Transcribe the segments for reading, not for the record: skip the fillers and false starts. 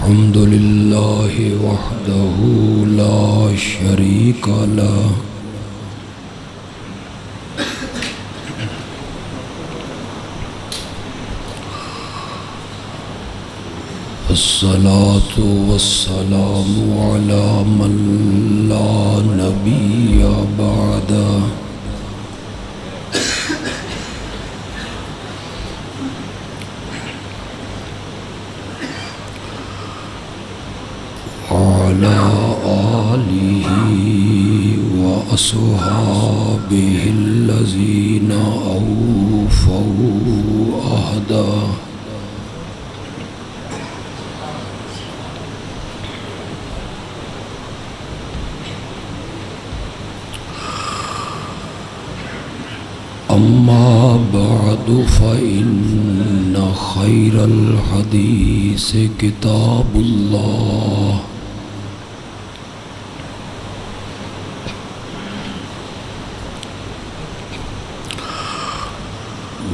الحمد لله وحده لا شريك له الصلاة والسلام على من لا نبي بعده وعلى آله وأصحابه الذين أوفوا عهده أما بعد فإن خير الحديث كتاب الله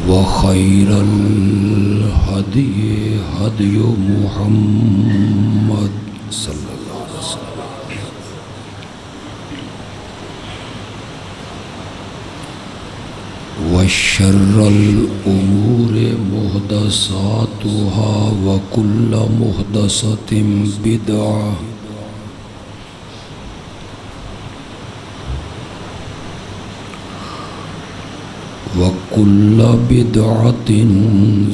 وخير الهدي هدي محمد صلى الله عليه وسلم وشر الأمور محدثاتها وكل محدثة بدعة وكل بدعة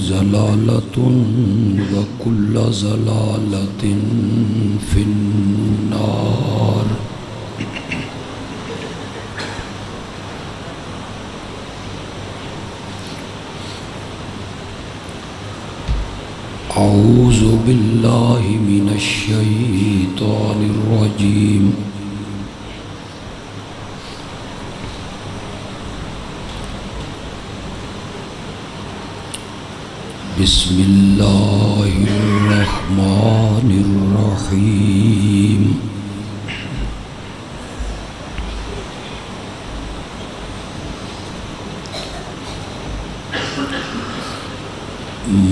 ضلالة وكل ضلالة في النار أعوذ بالله من الشيطان الرجيم بسم الله الرحمن الرحيم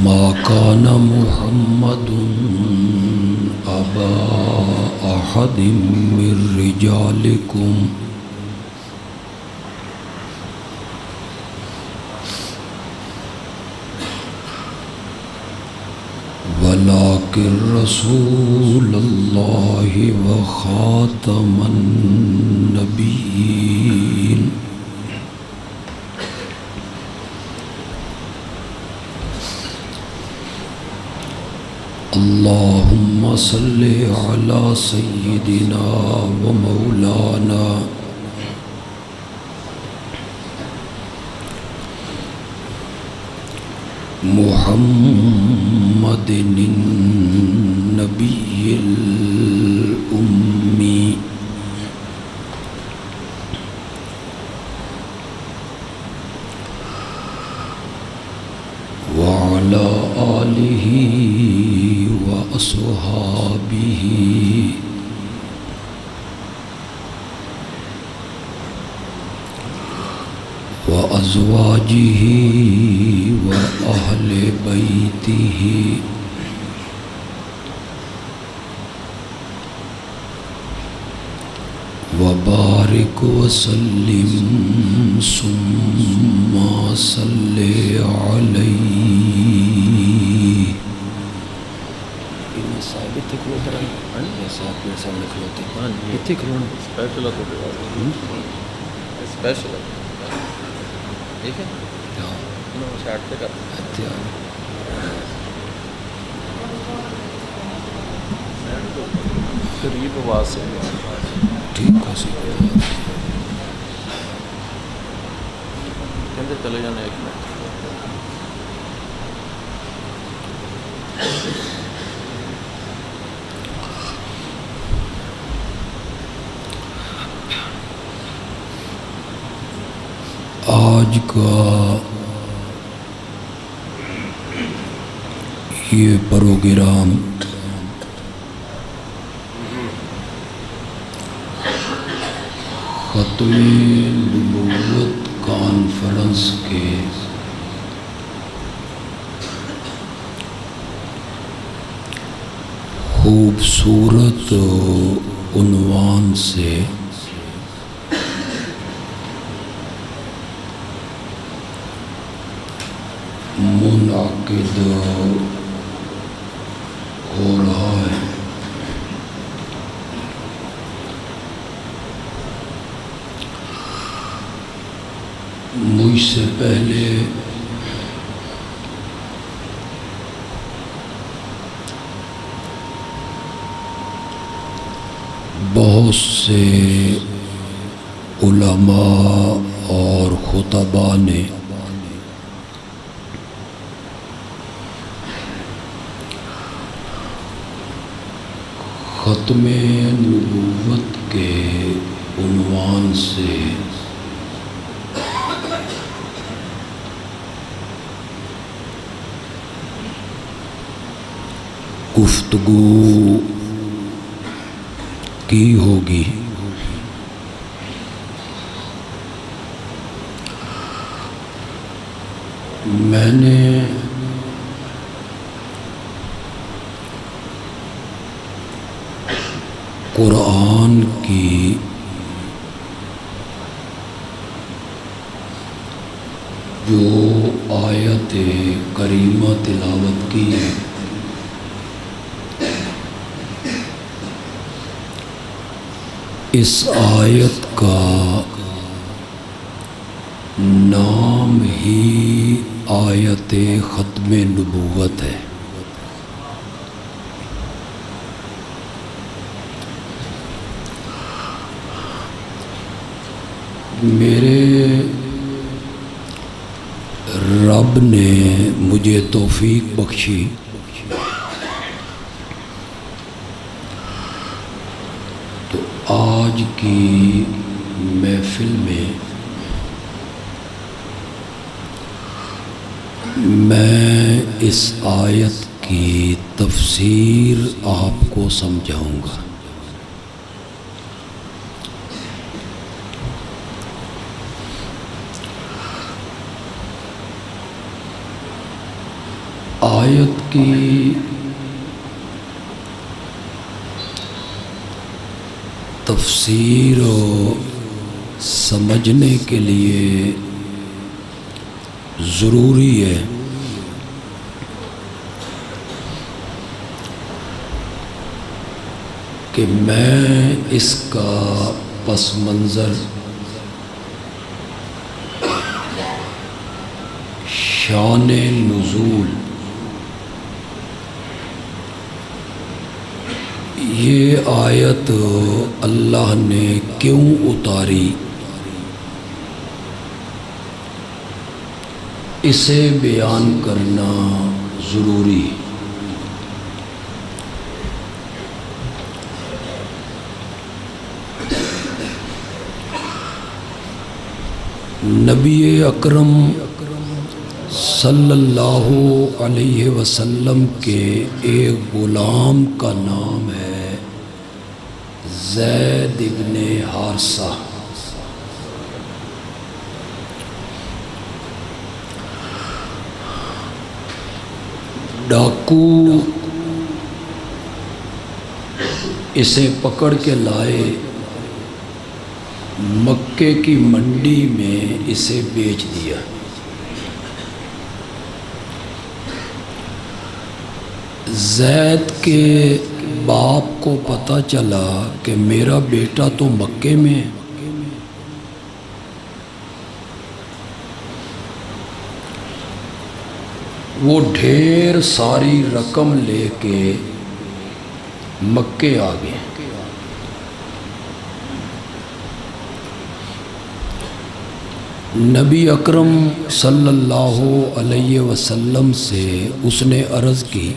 ما كان محمد أبا أحد من رجالكم ولكن رسول الله وخاتم النبيين اللهم صل على سيدنا ومولانا محمد النبي الأمي وعلى آله وأصحابه وأزواجه وأهل بيته وبارك وسلم ثم صل عليه قریب آواز سے ٹھیک ہے کہتے چلے جانے ایک منٹ آج کا یہ پروگرام ختم نبوت کانفرنس کے خوبصورت عنوان سے منعقد ہو رہا ہے۔ مجھ سے پہلے بہت سے علماء اور خطباء نے ختم نبوت کے عنوان سے گفتگو کی ہوگی۔ میں نے قرآن کی جو آیت کریمہ تلاوت کی ہے، اس آیت کا نام ہی آیت ختم نبوت ہے۔ میرے رب نے مجھے توفیق بخشی تو آج کی محفل میں اس آیت کی تفسیر آپ کو سمجھاؤں گا۔ آیت کی تفسیر و سمجھنے کے لیے ضروری ہے کہ میں اس کا پس منظر، شان نزول، یہ آیت اللہ نے کیوں اتاری، اسے بیان کرنا ضروری۔ نبی اکرم صلی اللہ علیہ وسلم کے ایک غلام کا نام ہے زید ابن حارثہ۔ ڈاکو اسے پکڑ کے لائے، مکے کی منڈی میں اسے بیچ دیا۔ زید کے باپ کو پتہ چلا کہ میرا بیٹا تو مکے میں ہے، وہ ڈھیر ساری رقم لے کے مکے آ گئے۔ نبی اکرم صلی اللہ علیہ وسلم سے اس نے عرض کی،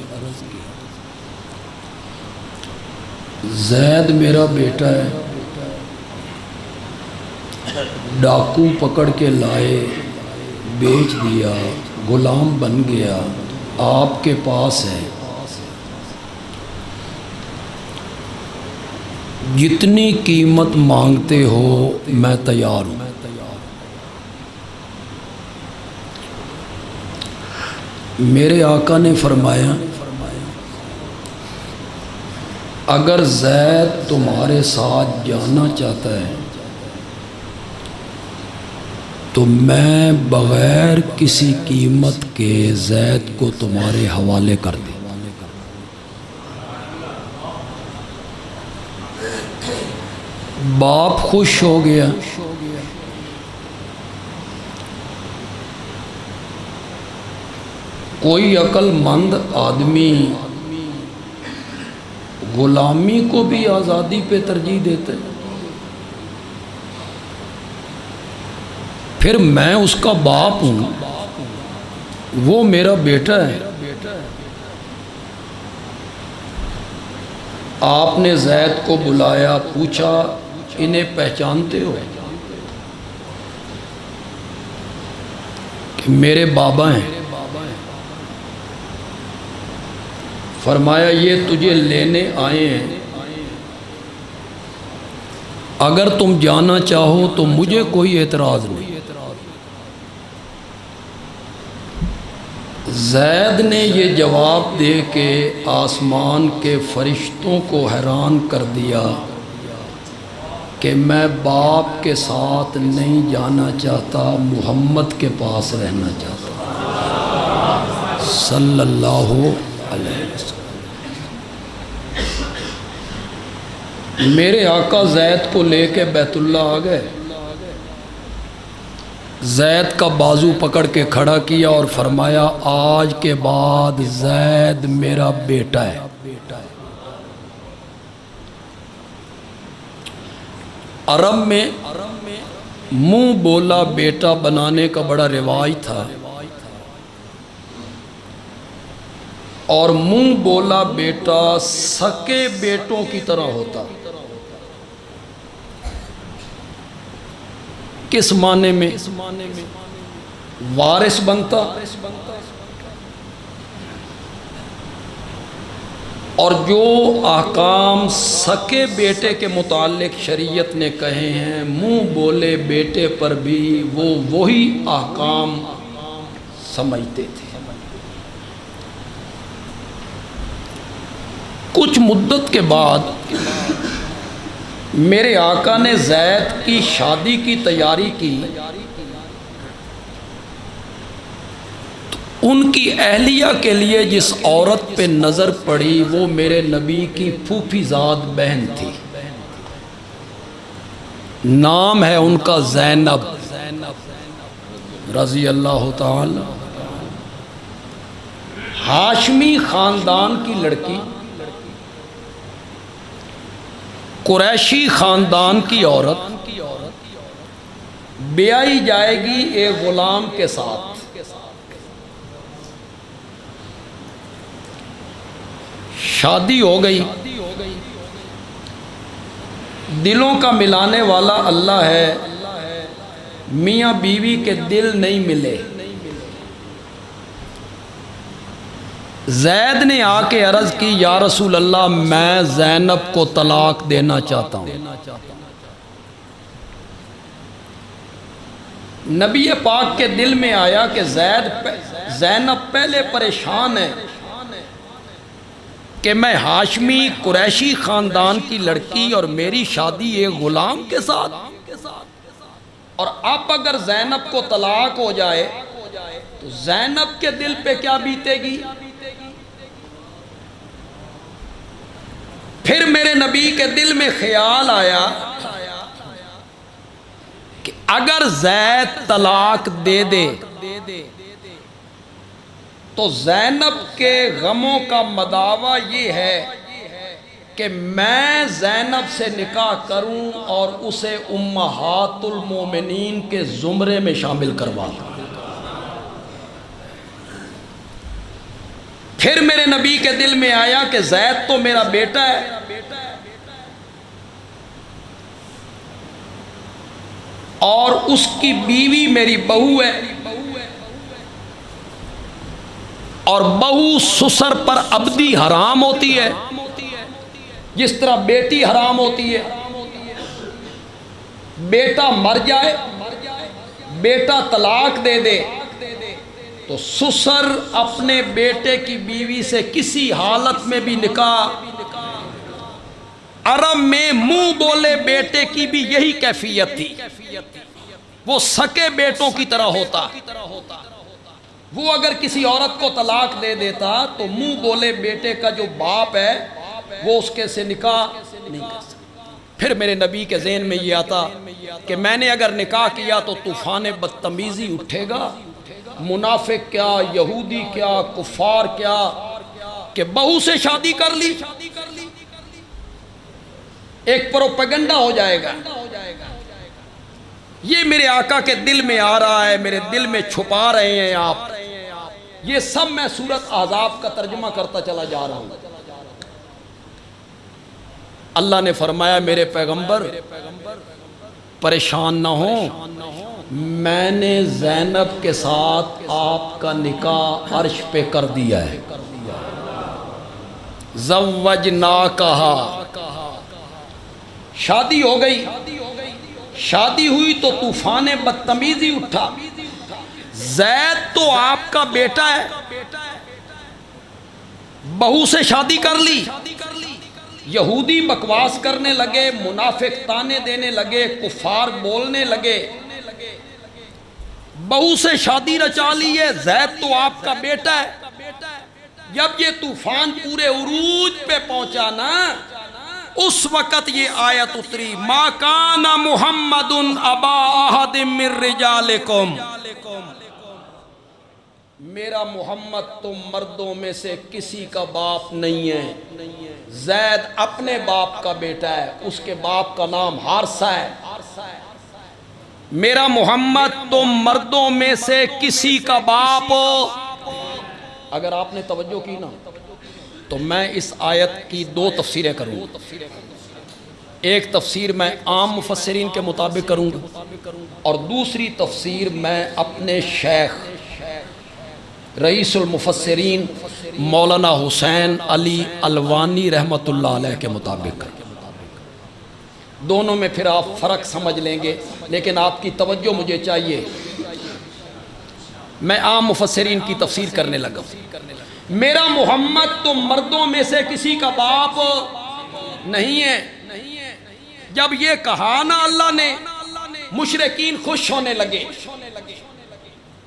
زید میرا بیٹا ہے، ڈاکو پکڑ کے لائے، بیچ دیا، غلام بن گیا، آپ کے پاس ہے، جتنی قیمت مانگتے ہو میں تیار ہوں۔ میرے آقا نے فرمایا اگر زید تمہارے ساتھ جانا چاہتا ہے تو میں بغیر کسی قیمت کے زید کو تمہارے حوالے کر دوں۔ باپ خوش ہو گیا۔ کوئی عقل مند آدمی غلامی کو بھی آزادی پہ ترجیح دیتے، پھر میں اس کا باپ ہوں، وہ میرا بیٹا ہے۔ آپ نے زید کو بلایا، پوچھا انہیں پہچانتے ہو؟ کہ میرے بابا ہیں۔ فرمایا یہ تجھے لینے آئے ہیں، اگر تم جانا چاہو تو مجھے کوئی اعتراض نہیں۔ زید نے یہ جواب دے کے آسمان کے فرشتوں کو حیران کر دیا کہ میں باپ کے ساتھ نہیں جانا چاہتا، محمد کے پاس رہنا چاہتا صلی اللہ علیہ وسلم۔ میرے آقا زید کو لے کے بیت اللہ آ گئے۔ زید کا بازو پکڑ کے کھڑا کیا اور فرمایا آج کے بعد زید میرا بیٹا ہے۔ عرب میں منہ بولا بیٹا بنانے کا بڑا رواج تھا، اور منہ بولا بیٹا سکے بیٹوں کی طرح ہوتا۔ کس معنی میں؟ وارث بنتا، اور جو احکام سکے بیٹے کے متعلق شریعت نے کہے ہیں منہ بولے بیٹے پر بھی وہ وہی احکام سمجھتے تھے۔ کچھ مدت کے بعد میرے آقا نے زید کی شادی کی تیاری کی، ان کی اہلیہ کے لیے جس عورت پہ نظر پڑی وہ میرے نبی کی پھوپھی زاد بہن تھی، نام ہے ان کا زینب رضی اللہ تعالی۔ ہاشمی خاندان کی لڑکی، قریشی خاندان کی عورت بیائی جائے گی ایک غلام کے ساتھ۔ شادی ہو گئی، دلوں کا ملانے والا اللہ ہے، میاں بیوی کے دل نہیں ملے۔ زید نے آ کے عرض کی یا رسول اللہ میں زینب کو طلاق دینا چاہتا ہوں۔ نبی پاک کے دل میں آیا کہ زینب پہلے پریشان ہے کہ میں ہاشمی قریشی خاندان کی لڑکی اور میری شادی ایک غلام کے ساتھ، اور اب اگر زینب کو طلاق ہو جائے تو زینب کے دل پہ کیا بیتے گی؟ پھر میرے نبی کے دل میں خیال آیا کہ اگر زید طلاق دے دے تو زینب کے غموں کا مداوع یہ ہے کہ میں زینب سے نکاح کروں اور اسے امہات المومنین کے زمرے میں شامل کروا دوں۔ پھر میرے نبی کے دل میں آیا کہ زید تو میرا بیٹا ہے، اور اس کی بیوی میری بہو ہے، اور بہو سسر پر ابدی حرام ہوتی ہے جس طرح بیٹی حرام ہوتی ہے۔ بیٹا مر جائے، بیٹا طلاق دے دے تو سسر اپنے بیٹے کی بیوی سے کسی حالت میں بھی نکاح عرب میں منہ بولے بیٹے کی بھی یہی کیفیت تھی، وہ سکے بیٹوں کی طرح ہوتا۔ وہ اگر کسی عورت کو طلاق دے دیتا تو منہ بولے بیٹے کا جو باپ ہے وہ اس کے سے نکاح نہیں کر سکتا۔ پھر میرے نبی کے ذہن میں یہ آتا کہ میں نے اگر نکاح کیا تو طوفان بدتمیزی اٹھے گا، منافق کیا، یہودی کیا، کفار کیا، کہ بہو سے شادی کر لی، ایک پروپیگنڈا ہو جائے گا۔ یہ میرے آقا کے دل میں آ رہا ہے، میرے دل میں چھپا رہے ہیں آپ۔ یہ سب میں سورۃ احزاب کا ترجمہ کرتا چلا جا رہا ہوں۔ اللہ نے فرمایا میرے پیغمبر پریشان نہ ہوں، میں نے زینب کے ساتھ آپ کا نکاح عرش پہ کر دیا ہے۔ زوجناکہا، شادی ہو گئی، شادی ہوئی تو طوفان بدتمیزی اٹھا۔ زید تو آپ کا بیٹا ہے، بہو سے شادی کر لی۔ یہودی بکواس کرنے لگے، منافق تانے دینے لگے، کفار بولنے لگے، بہو سے شادی رچا لی ہے، زید تو آپ کا بیٹا ہے۔ جب یہ طوفان پورے عروج پہ پہنچا نا، اس وقت یہ آیت اتری، ما کان محمد ابا احد من رجالکم، میرا محمد تم مردوں میں سے کسی کا باپ نہیں ہے۔ زید اپنے باپ کا بیٹا ہے، اس کے باپ کا نام حارثہ ہے۔ میرا محمد تم مردوں میں سے کسی کا باپ۔ اگر آپ نے توجہ کی نا تو میں اس آیت کی دو تفسیریں کروں گا۔ ایک تفسیر میں عام مفسرین کے مطابق کروں گا، اور دوسری تفسیر میں اپنے شیخ رئیس المفسرین مولانا حسین علی الوانی رحمۃ اللہ علیہ کے مطابق۔ دونوں میں پھر آپ فرق سمجھ لیں گے، لیکن آپ کی توجہ مجھے چاہیے۔ میں عام مفسرین کی تفسیر کرنے لگا۔ میرا محمد تو مردوں میں سے کسی کا باپ نہیں ہے۔ جب یہ کہا نا اللہ نے، مشرکین خوش ہونے لگے۔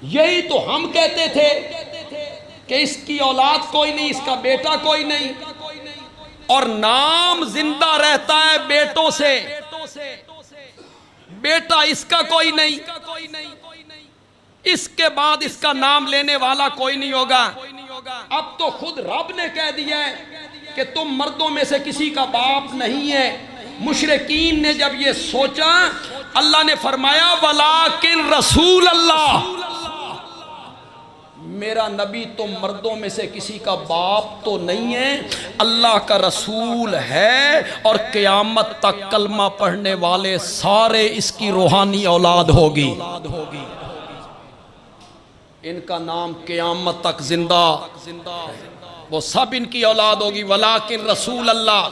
یہی تو ہم کہتے تھے کہ اس کی اولاد کوئی نہیں، اس کا بیٹا کوئی نہیں، اور نام زندہ رہتا ہے بیٹوں سے، بیٹا اس کا کوئی نہیں، اس کے بعد اس کا نام لینے والا کوئی نہیں ہوگا۔ اب تو خود رب نے کہہ دیا ہے کہ تم مردوں میں سے کسی کا باپ نہیں ہے۔ مشرکین نے جب یہ سوچا، اللہ نے فرمایا وَلَٰكِن رسول اللہ، میرا نبی تم مردوں میں سے کسی کا باپ تو نہیں ہے، اللہ کا رسول ہے، اور قیامت تک کلمہ پڑھنے والے سارے اس کی روحانی اولاد ہوگی۔ ان کا نام قیامت تک زندہ، وہ سب ان کی اولاد ہوگی۔ ولیکن رسول اللہ،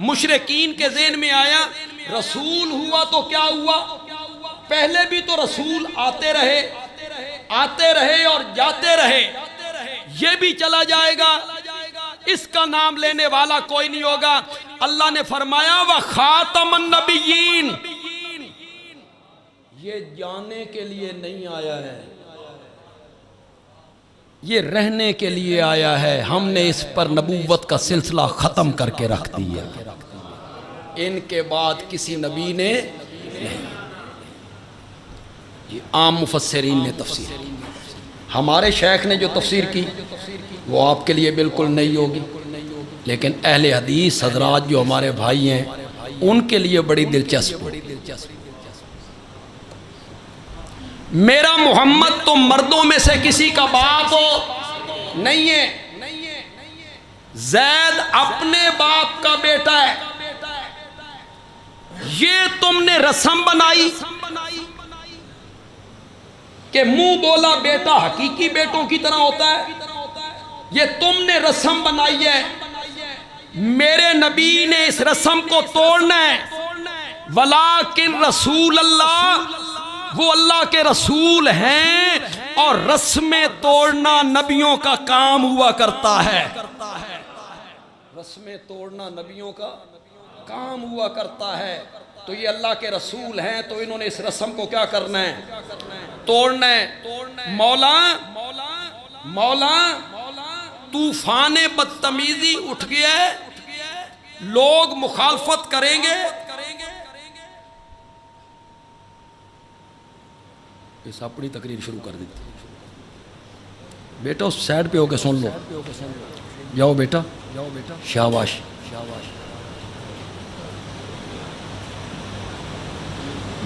مشرکین کے ذہن میں آیا رسول ہوا تو کیا ہوا، پہلے بھی تو رسول آتے رہے اور جاتے رہے، یہ بھی چلا جائے گا، اس کا نام لینے والا کوئی نہیں ہوگا۔ اللہ نے فرمایا وَخَاتَمَ النَّبِيِّينَ، یہ جانے کے لیے نہیں آیا ہے، یہ رہنے کے لیے آیا ہے۔ ہم نے اس پر نبوت کا سلسلہ ختم کر کے رکھ دیا، ان کے بعد کسی نبی نے نہیں۔ یہ عام مفسرین نے تفسیر، ہمارے شیخ نے جو تفسیر کی وہ آپ کے لیے بالکل نہیں ہوگی، لیکن اہل حدیث حضرات جو ہمارے بھائی ہیں ان کے لیے بڑی دلچسپ ہے۔ میرا محمد تو مردوں میں سے کسی کا باپ نہیں ہے، زید اپنے باپ کا بیٹا ہے۔ یہ تم نے رسم بنائی کہ منہ بولا بیٹا حقیقی بیٹوں کی طرح ہوتا ہے، یہ تم نے رسم بنائی ہے، میرے نبی نے اس رسم کو توڑنا ہے۔ ولیکن رسول اللہ، وہ اللہ کے رسول ہیں، اور رسمیں توڑنا نبیوں کا کام ہوا کرتا ہے۔ رسمیں توڑنا نبیوں کا کام ہوا کرتا ہے تو یہ اللہ کے رسول ہیں تو انہوں نے اس رسم کو کیا کرنا ہے؟ توڑنا ہے۔ مولا طوفان بدتمیزی اٹھ گیا ہے، لوگ مخالفت کریں گے، اس اپنی تقریر شروع کر دیتی۔ بیٹا اس سائڈ پہ ہو کے سن لو، جاؤ بیٹا، شاباش۔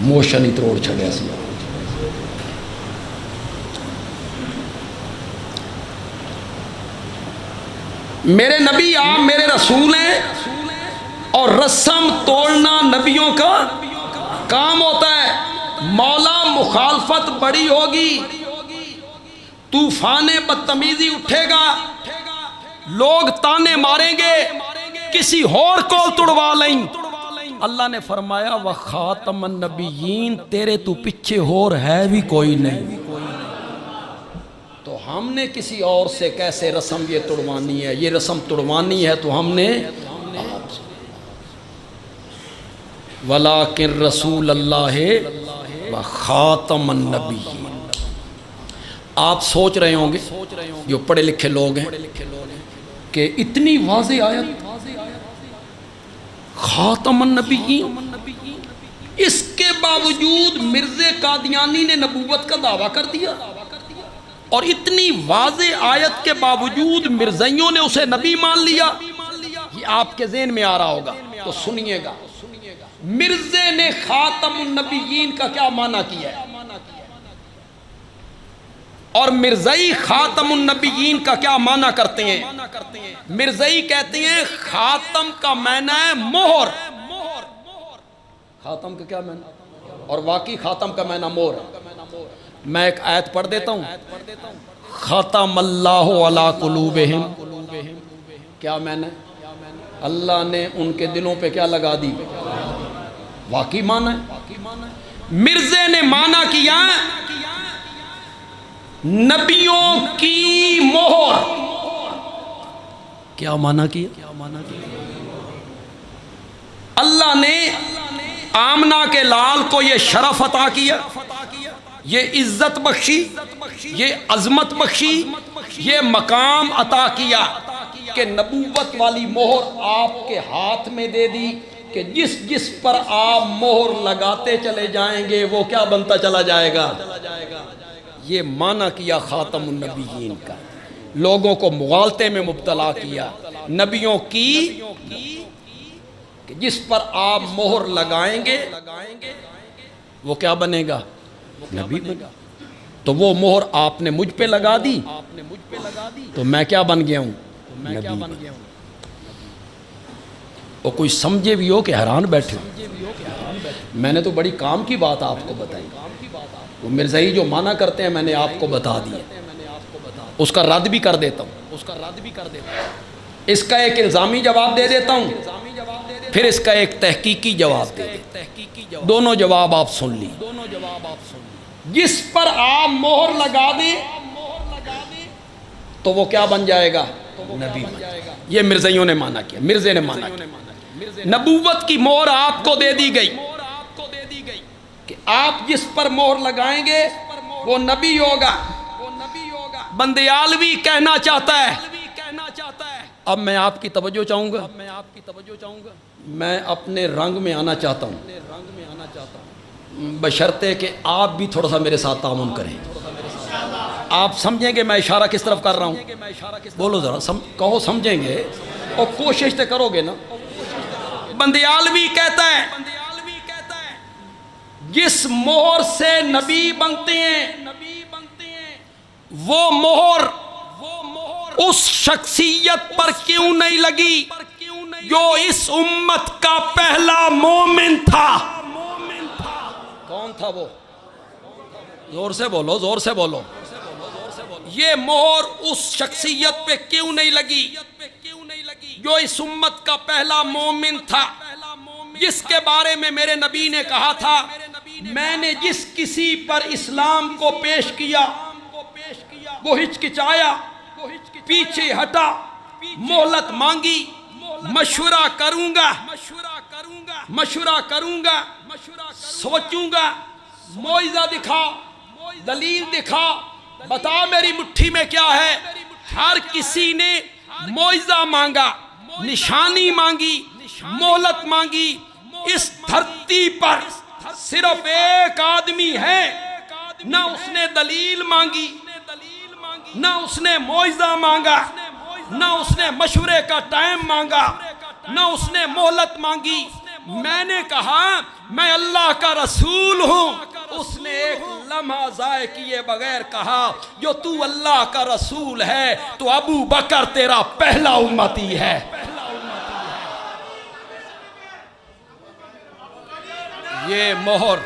موشن ہی تروڑ چھڑیا سی۔ میرے نبی آپ میرے رسول ہیں اور رسم توڑنا نبیوں کا کام ہوتا ہے۔ مولا مخالفت بڑی ہوگی، طوفان بدتمیزی اٹھے گا، لوگ تانے ماریں گے، کسی اور کو توڑوا لیں۔ اللہ نے فرمایا وَخَاتَمَ النَّبِيِّينَ، تیرے تو پیچھے اور ہے بھی کوئی نہیں، تو ہم نے کسی اور سے کیسے رسم یہ توڑوانی ہے؟ یہ رسم توڑوانی ہے تو ہم نے آپ سے۔ وَلَٰكِن رسول اللہ وَخَاتَمَ النَّبِيِّينَ۔ آپ سوچ رہے ہوں گے جو پڑھے لکھے لوگ ہیں کہ اتنی واضح آیت خاتم النبیین، اس کے باوجود مرزا قادیانی نے نبوت کا دعویٰ کر دیا، اور اتنی واضح آیت کے باوجود مرزائیوں نے اسے نبی مان لیا۔ یہ آپ کے ذہن میں آ رہا ہوگا تو سنیے گا، مرزا نے خاتم النبیین کا کیا معنی کیا ہے اور مرزائی خاتم النبیین کا کیا معنی کرتے ہیں؟ مرزائی کہتے ہیں خاتم کا معنی ہے مہر، خاتم کا کیا معنی، اور واقعی خاتم کا معنی مہر ہے۔ میں ایک آیت پڑھ دیتا ہوں، ختم اللہ علی قلوبہم، کیا معنی ہے؟ اللہ نے ان کے دلوں پہ کیا لگا دی؟ واقعی معنی ہے۔ مرزا نے معنی کیا نبیوں کی مہر، کیا معنی کیا؟ اللہ نے آمنہ کے لال کو یہ شرف عطا کیا، یہ عزت بخشی، یہ عظمت بخشی، یہ مقام عطا کیا کہ نبوت والی مہر آپ کے ہاتھ میں دے دی کہ جس جس پر آپ مہر لگاتے چلے جائیں گے وہ کیا بنتا چلا جائے گا۔ یہ معنی کیا خاتم النبیین کا، لوگوں کو مغالطے میں مبتلا کیا نبیوں کی کہ جس پر آپ مہر لگائیں گے وہ کیا بنے گا؟ نبی بنے گا۔ تو وہ مہر آپ نے مجھ پہ لگا دی تو میں کیا بن گیا ہوں؟ نبی بن گیا ہوں۔ اور کوئی سمجھے بھی ہو کہ حیران بیٹھے ہو، میں نے تو بڑی کام کی بات آپ کو بتائی، وہ مرزائی جو معنی کرتے ہیں میں نے آپ کو بتا دیا، اس کا رد بھی کر دیتا ہوں، اس کا ایک الزامی جواب دے دیتا ہوں، پھر اس کا ایک تحقیقی جواب دے دیتا ہوں۔ دونوں جواب آپ سن لی۔ جس پر آپ مہر لگا دیں تو وہ کیا بن جائے گا؟ نبی بن جائے گا۔ یہ مرزائیوں نے معنی کیا، مرزے نے معنی کیا۔ نبوت کی مہر آپ کو دے دی گئی کہ آپ جس پر مہر لگائیں گے وہ نبی ہوگا۔ بندیالوی کہنا چاہتا ہے، اب میں آپ کی توجہ چاہوں گا، میں اپنے رنگ میں آنا چاہتا ہوں، بشرطے کہ آپ بھی تھوڑا سا میرے ساتھ تعاون کریں۔ آپ سمجھیں گے میں اشارہ کس طرف کر رہا ہوں؟ بولو ذرا، کہو سمجھیں گے، اور کوشش تو کرو گے نا۔ بندیالوی کہتا ہے جس مہر سے نبی بنتے ہیں وہ مہر اس شخصیت پر کیوں نہیں لگی جو اس امت کا پہلا مومن تھا؟ کون تھا وہ؟ زور سے بولو، زور سے بولو۔ یہ مہر اس شخصیت پہ کیوں نہیں لگی جو اس امت کا پہلا مومن تھا، جس کے بارے میں میرے نبی نے کہا تھا میں نے جس کسی پر اسلام کو پیش کیا وہ ہچکچایا، پیچھے ہٹا، مہلت مانگی، مشورہ کروں گا، مشورہ کروں گا، سوچوں گا، معجزہ دکھا، دلیل دکھا، بتا میری مٹھی میں کیا ہے۔ ہر کسی نے معجزہ مانگا، نشانی مانگی، مہلت مانگی۔ اس دھرتی پر صرف ایک آدمی ہے، نہ اس نے دلیل مانگی، نہ اس نے معجزہ مانگا، نہ اس نے مشورے کا ٹائم مانگا، نہ اس نے مہلت مانگی۔ میں نے کہا میں اللہ کا رسول ہوں، اس نے ایک لمحہ ضائع کیے بغیر کہا جو تو اللہ کا رسول ہے تو ابو بکر تیرا پہلا امتی ہے۔ یہ مہر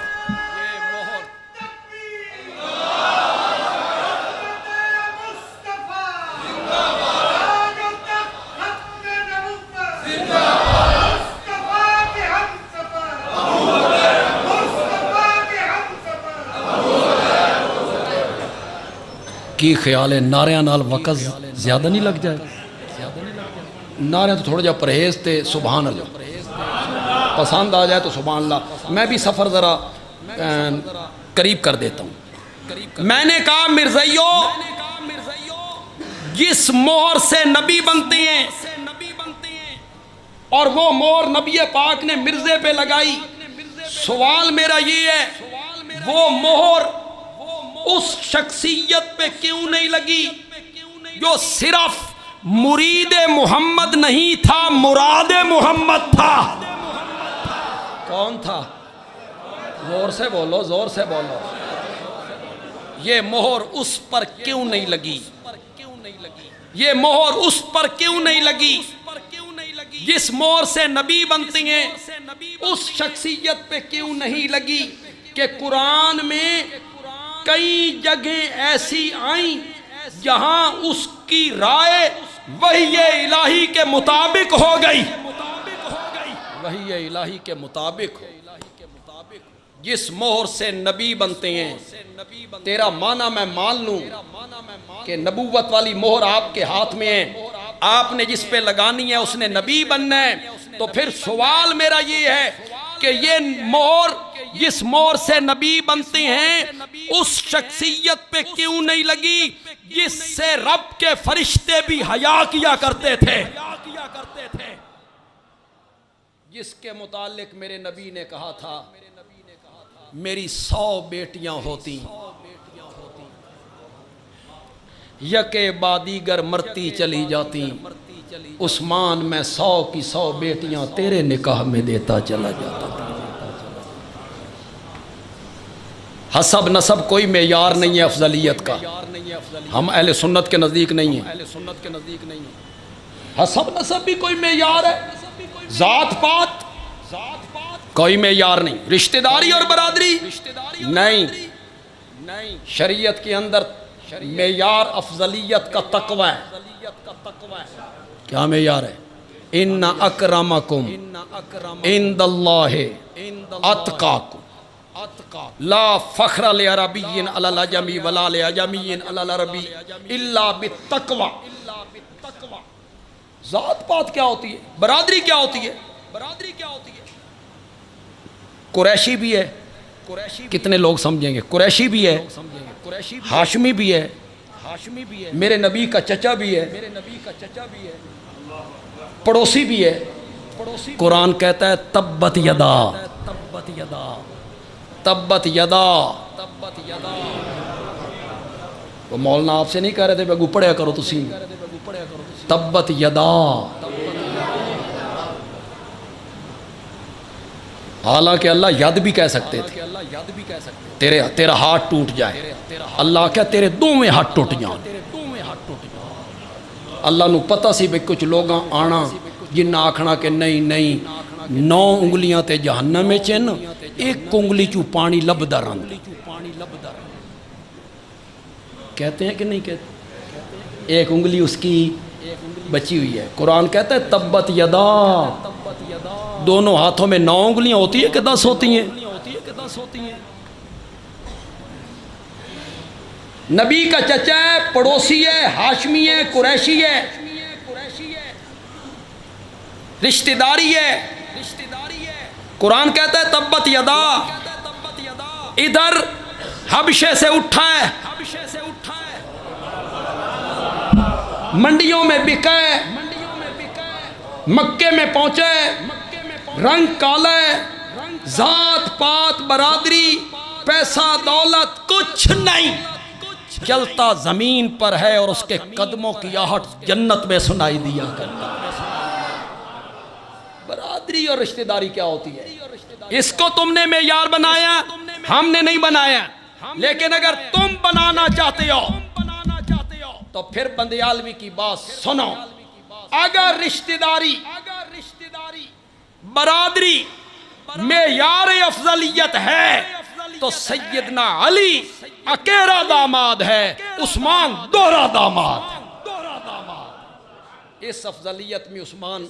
کی خیال ہے نعریاں نال وقت زیادہ نہیں لگ جائے؟ نعرے تو تھوڑا جا پرہیز تے سبحان اللہ، پسند آ جائے تو سبحان اللہ۔ میں بھی سفر ذرا قریب کر دیتا ہوں۔ میں نے کہا مرزائیو، جس مہر سے نبی بنتے ہیں اور وہ مہر نبی پاک نے مرزے پہ لگائی، سوال میرا یہ ہے وہ مہر اس شخصیت پہ کیوں نہیں لگی جو صرف مرید محمد نہیں تھا، مراد محمد تھا؟ کون تھا؟ زور سے بولو، زور سے بولو۔ یہ مہر اس پر کیوں نہیں لگی؟ یہ مہر اس پر کیوں نہیں لگی جس مہر سے نبی بنتے ہیں؟ اس شخصیت پہ کیوں نہیں لگی کہ قرآن میں کئی جگہیں ایسی آئیں جہاں اس کی رائے وحی الہی کے مطابق ہو گئی، وحی الہی کے مطابق ہو۔ جس مہر سے نبی بنتے ہیں، تیرا معنی میں مان لوں کہ نبوت والی مہر آپ کے ہاتھ میں ہے، آپ نے جس پہ لگانی ہے اس نے نبی بننا ہے، تو پھر سوال میرا یہ ہے کہ یہ مہر جس مہر سے نبی بنتے ہیں اس شخصیت پہ کیوں نہیں لگی جس سے رب کے فرشتے بھی حیا کیا کرتے تھے، جس کے متعلق میرے نبی نے کہا تھا میری 100 بیٹیاں ہوتی، یکے بعد دیگر مرتی چلی جاتی، عثمان میں 100 کی 100 بیٹیاں تیرے نکاح میں دیتا چلا جاتا تھا۔ حسب نسب کوئی معیار نہیں ہے افضلیت کا، ہم اہل سنت کے نزدیک نہیں ہیں۔ حسب نسب بھی کوئی معیار ہے، ذات پات کوئی معیار نہیں، رشتہ داری اور برادری نہیں۔ شریعت کے اندر معیار افضلیت کا تقوی ہے۔ کیا معیار ہے؟ ان اکرمکم عند اللہ اتقاکم، لا فخر لعربی علی العجمی ولا لعجمی علی العربی الا بالتقوی۔ ذات پات کیا ہوتی ہے؟ برادری کیا ہوتی ہے؟ قریشی بھی ہے، کتنے لوگ سمجھیں گے؟ قریشی بھی ہے، ہاشمی بھی ہے، میرے نبی کا چچا بھی ہے، پڑوسی بھی ہے۔ قرآن کہتا ہے تبت یدا، تبت یدا۔ وہ مولانا آپ سے نہیں کہہ رہے تھے بگو پڑھیا کرو تسی، تبت یدا۔ حالانکہ اللہ ید بھی کہہ سکتے تھے، تیرا ہاتھ ٹوٹ جائے، اللہ کیا تیرے دونوں ہاتھ ٹوٹ جائیں۔ اللہ نو پتہ سی بھئی کچھ لوگاں آنا جنہ آکھنا کہ نہیں نہیں 9 انگلیاں تے جہنم میں چن، ایک انگلی چو پانی لبدا رہندا۔ کہتے ہیں کہ نہیں کہتے؟ ایک انگلی اس کی بچی ہوئی ہے۔ قرآن کہتا ہے تبت یدا، دونوں ہاتھوں میں 9 انگلیاں ہوتی ہیں کہ 10 ہوتی ہیں؟ نبی کا چچا ہے، پڑوسی ہے، ہاشمی ہے، قریشی ہے، رشتہ داری ہے، قرآن کہتا ہے تبت یدا، ادھر حبشے سے اٹھا ہے، منڈیوں میں بکا ہے، مکے میں پہنچے، رنگ کالا ہے، ذات پات برادری پیسہ دولت کچھ نہیں، چلتا زمین پر ہے اور اس کے قدموں کی آہٹ جنت میں سنائی دیا کرتا۔ برادری اور رشتہ داری کیا ہوتی ہے؟ اس کو تم نے معیار بنایا، ہم نے نہیں بنایا، لیکن اگر تم بنانا چاہتے ہو تو پھر بندیالوی کی بات سنو۔ اگر رشتہ داری برادری معیار افضلیت ہے تو سیدنا علی اکیرا داماد ہے، عثمان دوہرا داماد۔ اس افضلیت میں عثمان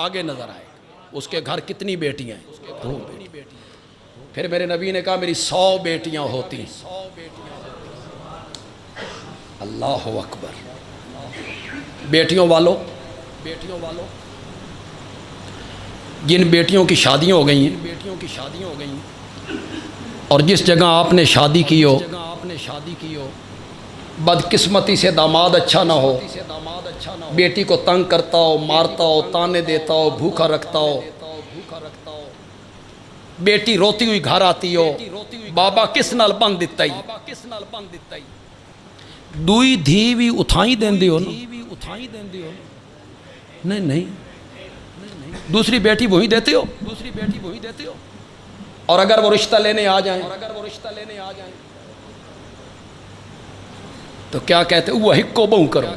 آگے نظر آئے۔ اس کے گھر کتنی بیٹیاں ہیں؟ 2 بیٹیاں۔ پھر میرے نبی نے کہا میری 100 بیٹیاں ہوتی ہیں۔ اللہ اکبر۔ بیٹیوں والوں، جن بیٹیوں کی شادیاں ہو گئی ہیں اور جس جگہ آپ نے شادی کی ہو بدقسمتی سے داماد اچھا نہ ہو، بیٹی کو تنگ کرتا ہو، مارتا ہو، تانے دیتا ہو، بھوکا رکھتا ہو، بیٹی روتی ہوئی گھر آتی ہو، بابا کس نال بند دیتا ہی دوئی دھی بھی اتھائی دین دیو نا؟ نہیں، دوسری بیٹی وہی دیتے ہو۔ اور اگر وہ رشتہ لینے آ جائیں تو کیا کہتے ہیں؟ وہ ہکو بہو کرو،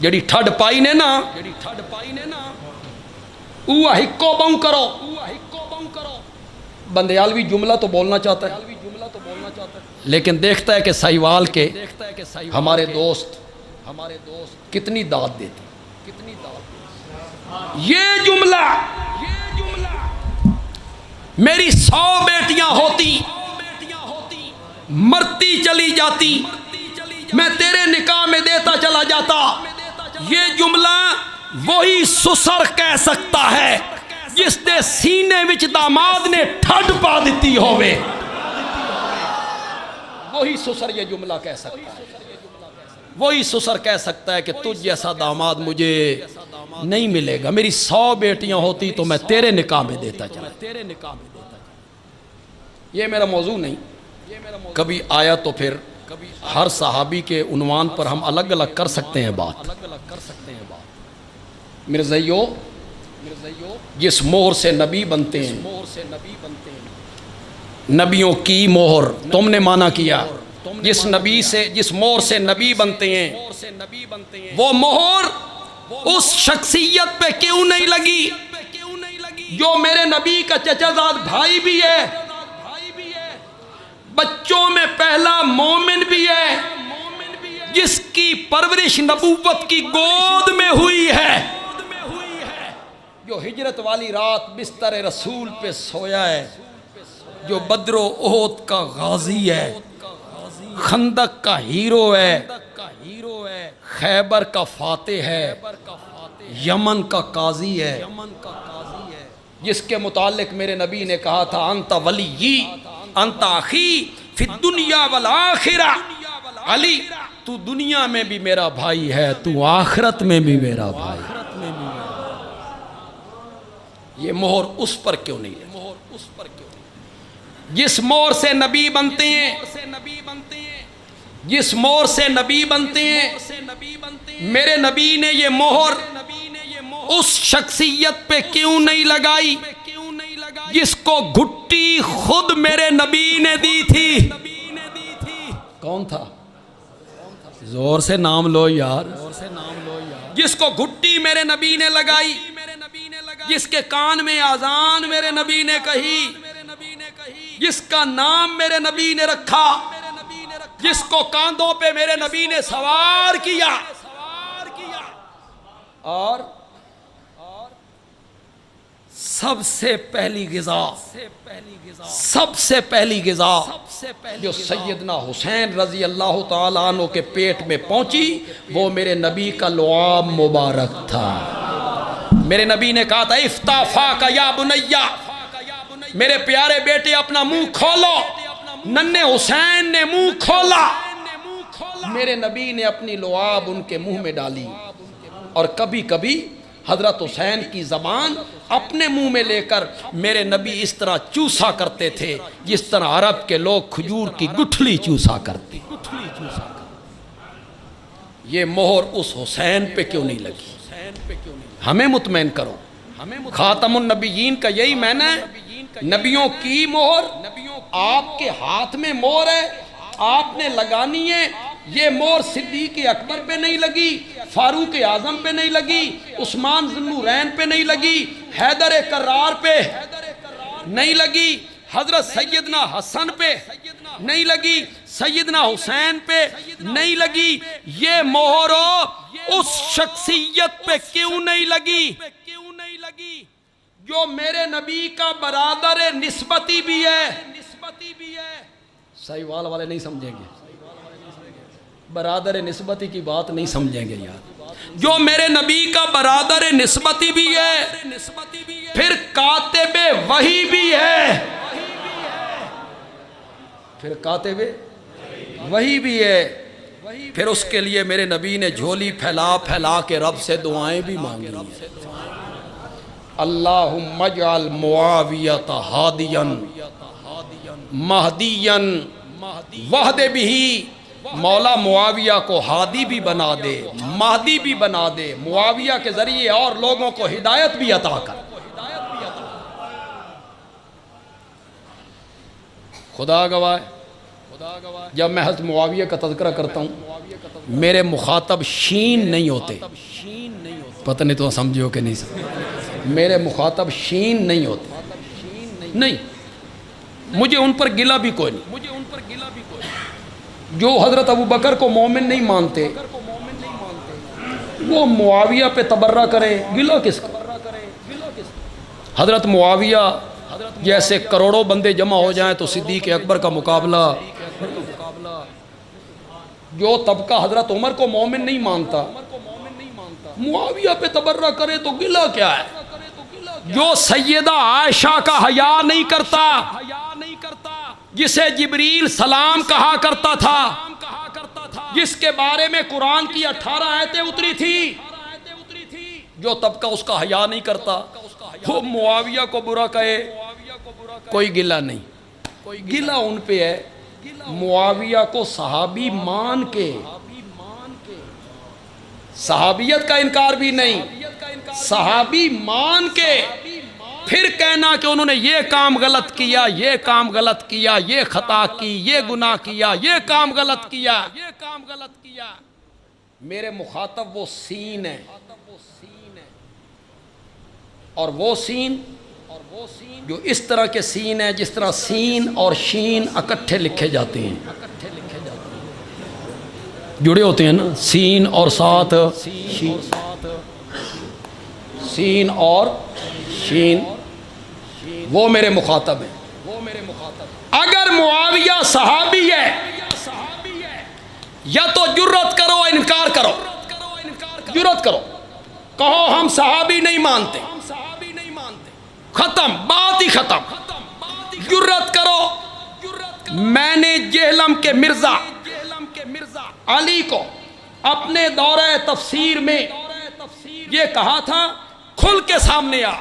جڑی ٹھڈ پائی نے نا وہ ہکو بہو کرو۔ بندیالوی جملہ تو بولنا چاہتا ہے لیکن دیکھتا ہے کہ سہیوال کے ہمارے دوست کتنی داد دیتے۔ یہ جملہ میری 100 بیٹیاں ہوتی مرتی چلی جاتی، میں تیرے نکاح میں دیتا چلا جاتا، یہ جملہ وہی سسر کہہ سکتا ہے جس دے سینے وچ داماد نے ٹھڈ پا دیتی ہوئے۔ وہی سسر یہ جملہ کہہ سکتا ہے، وہی سسر کہہ سکتا ہے کہ تجھ جیسا داماد مجھے نہیں ملے گا، میری 100 بیٹیاں ہوتی تو میں تیرے نکاح میں دیتا چلا۔ یہ میرا موضوع نہیں، کبھی آیا تو پھر ہر صحابی کے عنوان پر ہم الگ الگ کر سکتے ہیں بات۔ مرزائیو، جس مہر سے نبی بنتے ہیں، نبیوں کی مہر تم نے مانا کیا، جس مہر سے نبی بنتے ہیں وہ مہر اس شخصیت پہ کیوں نہیں لگی جو میرے نبی کا چچا زاد بھائی بھی ہے، بچوں میں پہلا مومن بھی ہے، جس کی پرورش نبوت کی گود میں ہوئی ہے، جو ہجرت والی رات بستر رسول پہ سویا ہے، جو بدر و احد کا غازی ہے، خندق کا ہیرو ہے، خیبر کا فاتح ہے، یمن کا قاضی ہے، جس کے متعلق میرے نبی نے کہا تھا انت ولی انت اخی فی الدنیا والآخرہ، علی تو دنیا میں بھی میرا بھائی ہے، تو آخرت میں بھی میرا بھائی۔ یہ مہر اس پر کیوں نہیں ہے؟ جس مہر سے نبی بنتے ہیں، جس مہر سے نبی بنتے ہیں، میرے نبی نے یہ مہر اس شخصیت پہ کیوں نہیں لگائی جس کو گھٹی خود میرے نبی نے دی تھی؟ کون تھا؟ زور سے نام لو یار۔ جس کو گھٹی میرے نبی نے لگائی، جس کے کان میں اذان میرے نبی نے کہی، جس کا نام میرے نبی نے رکھا، جس کو کاندھوں پہ میرے نبی نے سوار کیا، اور سب سے پہلی غذا جو سیدنا حسین رضی اللہ تعالیٰ عنہ کے پیٹ میں پہنچی وہ میرے نبی کا لعاب مبارک تھا۔ میرے نبی نے کہا تھا افتح فاک یا بنیا، میرے پیارے بیٹے اپنا منہ کھولو۔ ننھے حسین نے منہ کھولا، میرے نبی نے اپنی لعاب ان کے منہ میں ڈالی، اور کبھی کبھی حضرت حسین کی زبان اپنے منہ میں لے کر میرے نبی اس طرح چوسا کرتے تھے جس طرح عرب کے لوگ کھجور کی گٹھلی چوسا کرتے۔ یہ مہر اس حسین پہ کیوں نہیں لگی؟ ہمیں مطمئن کرو، خاتم النبیین کا یہی معنی ہے، نبیوں کی مہر آپ کے ہاتھ میں مہر ہے، آپ نے لگانی ہے۔ یہ مہر صدیق اکبر پہ نہیں لگی، فاروق اعظم پہ نہیں لگی، عثمان ذو النورین پہ نہیں لگی، حیدر کرار پہ نہیں لگی، حضرت سیدنا حسن پہ نہیں لگی، سیدنا حسین پہ نہیں لگی۔ یہ مہر اس شخصیت پہ کیوں نہیں لگی جو میرے نبی کا برادر نسبتی بھی ہے؟ صحیح والے نہیں سمجھیں گے، برادر نسبتی کی بات نہیں سمجھیں گے یار۔ جو میرے نبی کا برادر نسبتی بھی ہے، پھر کاتب وحی بھی ہے، پھر کاتب وحی بھی ہے، پھر اس کے لیے میرے نبی نے جھولی پھیلا پھیلا کے رب سے دعائیں بھی مانگی ہیں۔ اللہم اجعل معاویۃ ہادیا مہدیا وحد بھی، مولا معاویہ کو ہادی بھی بنا دے، مہدی بھی بنا دے، معاویہ کے ذریعے اور لوگوں کو ہدایت بھی عطا کر۔ خدا گواہ، جب میں حضرت معاویہ کا تذکرہ کرتا ہوں میرے مخاطب شین نہیں ہوتے، پتہ نہیں تو سمجھو کہ نہیں سمجھو، میرے مخاطب شین نہیں ہوتے، نہیں، مجھے ان پر گلہ بھی کوئی نہیں۔ جو حضرت ابو بکر کو مومن نہیں مانتے وہ معاویہ پہ تبرہ کریں، گلہ کس کا؟ حضرت معاویہ جیسے کروڑوں بندے جمع ہو جائیں تو صدیق اکبر کا مقابلہ۔ جو طبقہ حضرت عمر کو مومن نہیں مانتا معاویہ پہ تبرہ کرے تو گلہ کیا ہے؟ جو سیدہ عائشہ کا حیا نہیں کرتا، جسے جبریل سلام کہا کرتا تھا، جس کے بارے میں قرآن کی 18 آیتیں اتری تھی، جو طبقہ اس کا حیا نہیں کرتا وہ معاویہ کو برا کہے، کوئی گلہ نہیں۔ گلہ ان پہ ہے معاویہ کو صحابی مان کے، صحابیت کا انکار بھی نہیں، صحابی مان کے پھر کہنا کہ انہوں نے یہ کام غلط کیا، یہ کام غلط کیا، یہ خطا کی، یہ گناہ کیا، یہ کام غلط کیا۔ میرے مخاطب وہ سین ہے، اور وہ سین جو اس طرح کے سین ہے جس طرح سین اور شین اکٹھے لکھے جاتے ہیں، جڑے ہوتے ہیں نا، سین اور ساتھ شین، سین اور شین، وہ میرے مخاطب ہیں۔ اگر معاویہ صحابی ہے یا تو جرت کرو انکار کرو، جرت کرو، کہو ہم صحابی نہیں مانتے، ختم، بات ہی ختم۔ جرت کرو۔ میں نے جہلم کے مرزا علی کو اپنے دورہ تفسیر میں یہ کہا تھا، کھل کے سامنے آ،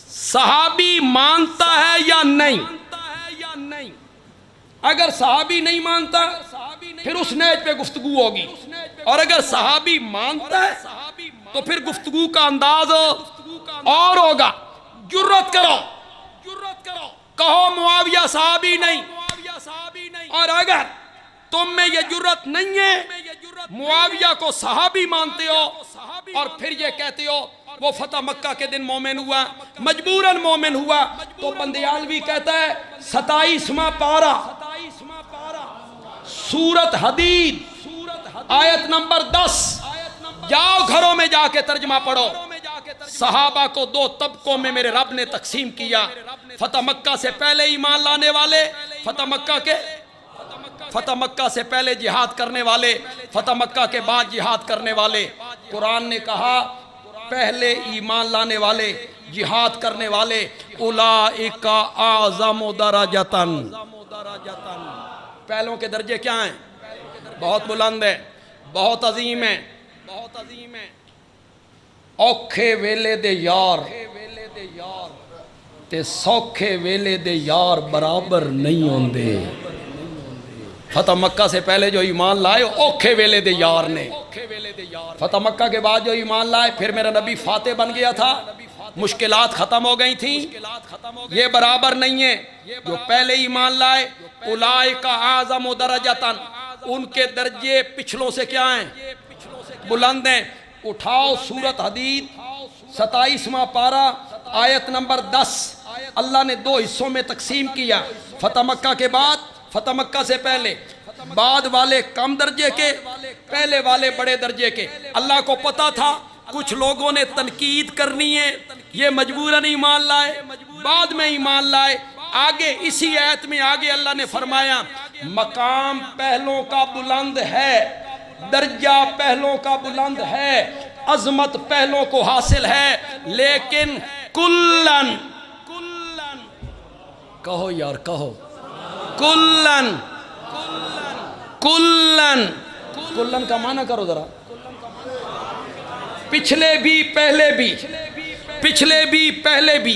صحابی مانتا ہے یا نہیں؟ اگر صحابی نہیں مانتا پھر اس نیج پہ گفتگو ہوگی، اور اگر صحابی مانتا ہے تو پھر گفتگو کا انداز اور ہوگا۔ جرت کرو، کہو معاویہ صحابی نہیں، اور اگر تم میں یہ جرت نہیں ہے، معاویہ کو صحابی مانتے ہو اور پھر یہ کہتے ہو وہ فتح مکہ کے دن مومن ہوا، مجبوراً مومن ہوا، تو بندیالوی کہتا ہے 27واں پارہ سورت حدید آیت نمبر 10، جاؤ گھروں میں جا کے ترجمہ پڑھو۔ صحابہ کو دو طبقوں میں میرے رب نے تقسیم کیا، فتح مکہ سے پہلے ایمان لانے والے، فتح مکہ سے پہلے جہاد کرنے والے، فتح مکہ کے بعد جہاد کرنے والے۔ قرآن نے کہا پہلے ایمان لانے والے، جہاد کرنے والے، اولئک اعظم درجۃ، پہلوں کے درجے کیا ہیں؟ بہت بلند ہے، بہت عظیم ہے، بہت عظیم ہے۔ اوکھے ویلے دے یار تے سوکھے ویلے دے یار برابر نہیں ہوندے۔ فتح مکہ سے پہلے جو ایمان لائے اوکھے ویلے دے یار نے، فتح مکہ کے بعد جو ایمان لائے پھر میرا نبی فاتح بن گیا تھا، مشکلات ختم ہو گئی تھیں، یہ برابر نہیں ہے۔ جو پہلے ایمان لائے اولئک اعظم درجۃ، ان کے درجے پچھلوں سے کیا ہیں؟ بلند ہیں۔ اٹھاؤ سورۃ حدید 27واں پارہ آیت نمبر 10، اللہ نے دو حصوں میں تقسیم کیا، فتح مکہ کے بعد، فتح مکہ سے پہلے، بعد والے کم درجے کے، پہلے والے بڑے درجے کے۔ اللہ کو پتا تھا کچھ لوگوں نے تنقید کرنی ہے، یہ مجبوراً ایمان لائے، بعد میں ایمان لائے۔ آگے اسی آیت میں آگے اللہ نے فرمایا مقام پہلوں کا بلند ہے، درجہ پہلوں کا بلند ہے، عظمت پہلوں کو حاصل ہے، لیکن کلن، کہو یار کہو، کلن، کلن، کلن کا معنی کرو ذرا، پچھلے بھی پہلے بھی، پچھلے بھی پہلے بھی،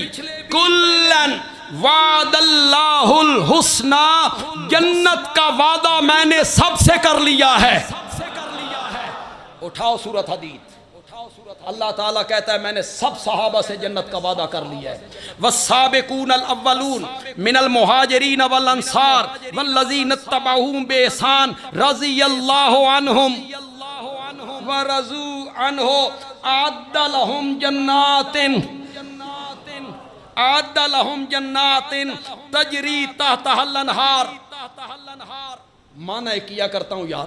کلن وعد اللہ الحسنى، جنت کا وعدہ میں نے سب سے کر لیا ہے۔ اٹھاؤ سورۃ حدید، اللہ تعالیٰ کہتا ہے میں نے سب صحابہ سے جنت کا وعدہ کر لیا ہے۔ والسابقون الاولون من المہاجرین والانصار والذین اتبعوہم بإحسان رضی اللہ عنہم ورضوا عنہ، اعد لہم جنات، اعد لہم جنات تجری تحتہا الانہار۔ معنی کیا کرتا ہوں یار،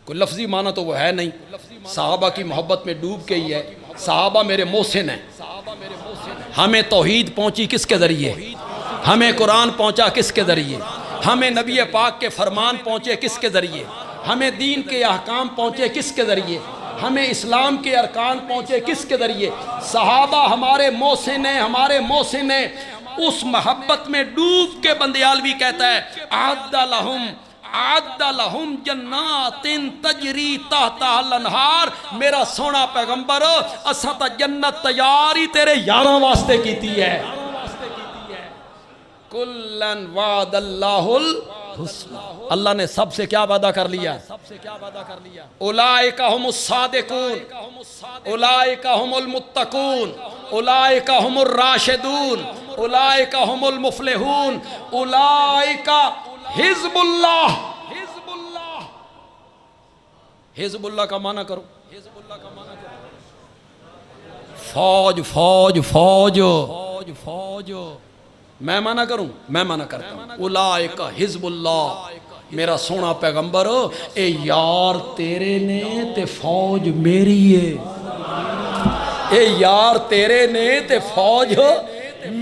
کوئی لفظی معنی تو وہ ہے نہیں، صحابہ کی محبت میں ڈوب کے ہی ہے۔ صحابہ میرے محسن ہیں، ہمیں توحید پہنچی کس کے ذریعے؟ ہمیں قرآن پہنچا کس کے ذریعے؟ ہمیں نبی پاک کے فرمان پہنچے کس کے ذریعے؟ ہمیں دین کے احکام پہنچے کس کے ذریعے؟ ہمیں اسلام کے ارکان پہنچے کس کے ذریعے؟ صحابہ ہمارے محسن ہیں، ہمارے محسن ہیں۔ اس محبت میں ڈوب کے بندیالوی کہتا ہے اعد لہم، اعد لہم جنات تجری تحتہا الانہار، میرا سونا پیغمبر اساں تا جنت تیاری تیرے یاراں واسطے کیتی ہے۔ کلن وعد اللہ الحسنى، اللہ نے سب سے کیا وعدہ کر لیا؟ اولئک ہم الصادقون، اولئک ہم المتقون، اولئک ہم الراشدون، اولئک ہم المفلحون، اولئک حزب اللہ۔ حزب اللہ کا معنی کرو، فوج، فوج، فوج، فوج، فوج۔ میں معنی کروں، میں معنی کرتا ہوں، اولئک حزب اللہ، میرا سونا پیغمبر اے یار تیرے نے تے فوج میری ہے، اے یار تیرے نے تے فوج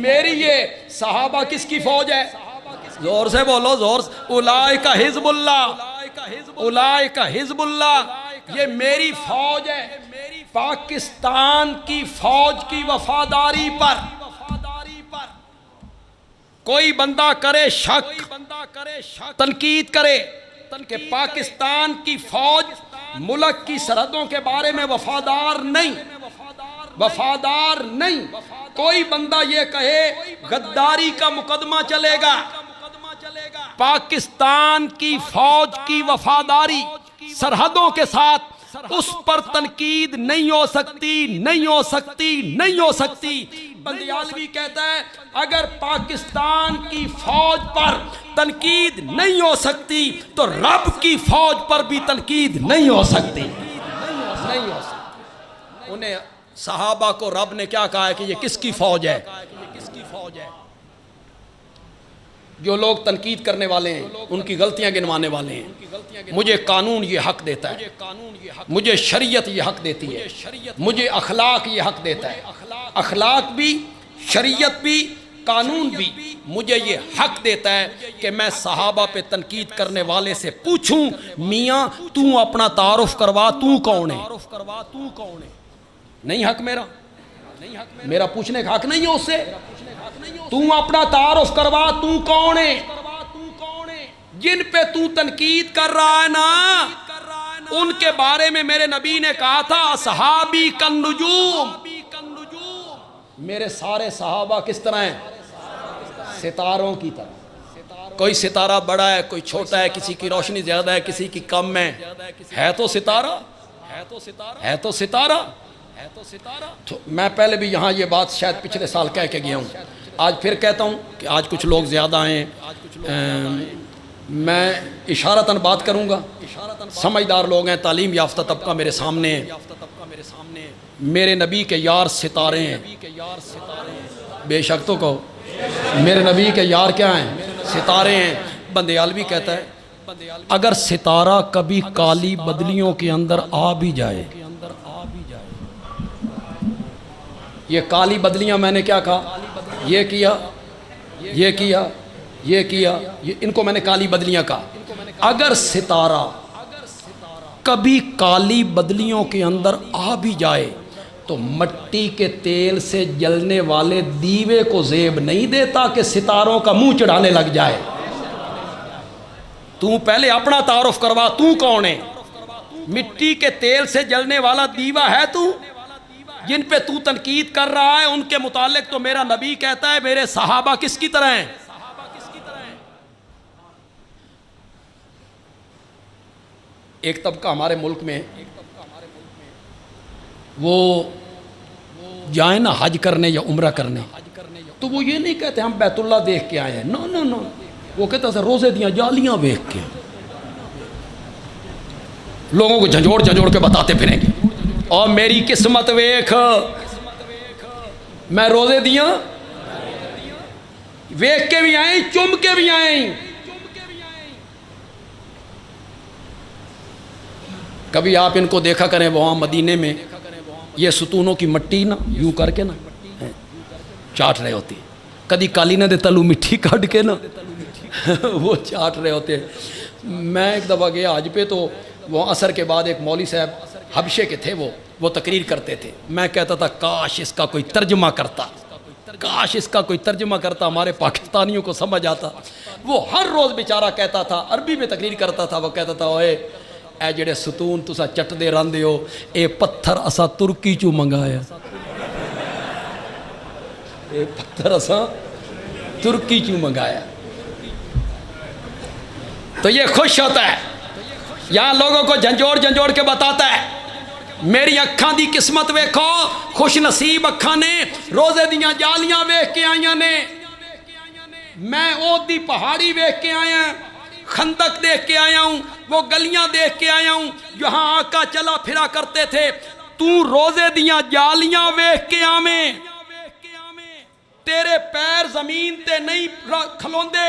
میری ہے۔ صحابہ کس کی فوج ہے؟ زور سے بولو، زور سے، اولئک حزب اللہ، اولئک حزب اللہ، یہ میری فوج ہے۔ پاکستان کی فوج کی وفاداری پر کوئی بندہ کرے شک، تنقید کرے کہ پاکستان کی فوج ملک کی سرحدوں کے بارے میں وفادار نہیں، وفادار نہیں، کوئی بندہ یہ کہے غداری کا مقدمہ چلے گا، پاکستان کی فوج کی وفاداری سرحدوں کے ساتھ اس پر تنقید نہیں ہو سکتی، نہیں ہو سکتی، نہیں ہو سکتی۔ بندیالوی کہتا ہے اگر پاکستان کی فوج پر تنقید نہیں ہو سکتی تو رب کی فوج پر بھی تنقید نہیں ہو سکتی، نہیں ہو سکتی۔ انہیں صحابہ کو رب نے کیا کہا ہے کہ یہ کس کی فوج ہے؟ جو لوگ تنقید کرنے والے ہیں ان کی غلطیاں گنوانے والے ہیں، مجھے قانون یہ حق دیتا ہے، مجھے شریعت یہ حق دیتی ہے، مجھے اخلاق یہ حق دیتا ہے، اخلاق بھی، شریعت بھی، قانون بھی مجھے یہ حق دیتا ہے کہ میں صحابہ پہ تنقید کرنے والے سے پوچھوں میاں تو اپنا تعارف کروا، تو کون ہے؟ نہیں حق میرا، میرا پوچھنے کا حق نہیں ہے اس سے. تو اپنا تعارف کروا، تو کون ہے؟ جن پہ تو تنقید کر رہا ہے نا ان کے بارے میں میرے نبی نے کہا تھا اصحابی کالنجوم، میرے سارے صحابہ کس طرح ہیں؟ ستاروں کی طرح. کوئی ستارہ بڑا ہے، کوئی چھوٹا ہے، کسی کی روشنی زیادہ ہے، کسی کی کم ہے تو ستارہ، ہے تو ستارہ. تو میں پہلے بھی یہاں یہ بات شاید پچھلے سال کہہ کے گیا ہوں، آج پھر کہتا ہوں کہ آج کچھ لوگ زیادہ ہیں. میں اشارتاً بات کروں گا، سمجھدار لوگ ہیں، تعلیم یافتہ طبقہ میرے سامنے ہے. میرے نبی کے یار ستارے ہیں، بے شک تو کہو میرے نبی کے یار کیا ہیں؟ ستارے ہیں. بندیالوی کہتا ہے اگر ستارہ کبھی کالی بدلیوں کے اندر آ بھی جائے، یہ کالی بدلیاں میں نے کیا کہا؟ یہ کیا، یہ کیا، یہ کیا، ان کو میں نے کالی بدلیاں کہا. اگر ستارہ کبھی کالی بدلیوں کے اندر آ بھی جائے تو مٹی کے تیل سے جلنے والے دیوے کو زیب نہیں دیتا کہ ستاروں کا منہ چڑھانے لگ جائے. تو پہلے اپنا تعارف کروا، تو کون ہے؟ مٹی کے تیل سے جلنے والا دیوا ہے تو؟ جن پہ تو تنقید کر رہا ہے ان کے متعلق تو میرا نبی کہتا ہے میرے صحابہ کس کی طرح ہیں؟ ایک طبقہ ہمارے ملک میں وہ جائیں نا حج کرنے یا عمرہ کرنے تو وہ یہ نہیں کہتے ہم بیت اللہ دیکھ کے آئے ہیں، نو نو نو، وہ کہتا ہے روزے دیاں جالیاں دیکھ کے. لوگوں کو جھنجھوڑ جھنجھوڑ کے بتاتے پھریں گے اور میری قسمت ویکھ، میں روزے دیاں ویکھ کے بھی آئیں، چم کے بھی آئیں. کبھی آپ ان کو دیکھا کریں وہاں مدینے میں یہ ستونوں کی مٹی نا یوں کر کے نا چاٹ رہے ہوتے، کدی کالی نہ دے تلو مٹھی کھڑ کے نا وہ چاٹ رہے ہوتے. میں ایک دفعہ گیا حج پہ تو وہ عصر کے بعد ایک مولوی صاحب حبشے کے تھے، وہ تقریر کرتے تھے. میں کہتا تھا کاش اس کا کوئی ترجمہ کرتا، کاش اس کا کوئی ترجمہ کرتا، ہمارے پاکستانیوں کو سمجھ آتا. وہ ہر روز بیچارہ کہتا تھا، عربی میں تقریر کرتا تھا، وہ کہتا تھا اوئے اے جڑے ستون تسا چٹ دے راندے ہو اے پتھر اسا ترکی چوں منگایا، اے پتھر اسا ترکی چوں منگایا. تو یہ خوش ہوتا ہے، یہاں لوگوں کو جھنجھوڑ جھنجھوڑ کے بتاتا ہے میری اکھاں دی قسمت ویکھو، خوش نصیب اکھاں نے روزے دیاں جالیاں ویکھ کے آئیاں نے. میں اود دی پہاڑی ویکھ کے آیا، خندق دیکھ کے آیا ہوں، وہ گلیاں دیکھ کے آیا ہوں جہاں آقا چلا پھرا کرتے تھے. تو روزے دیاں جالیاں ویکھ کے آویں، تیرے پیر زمین تے نہیں کھلوندے،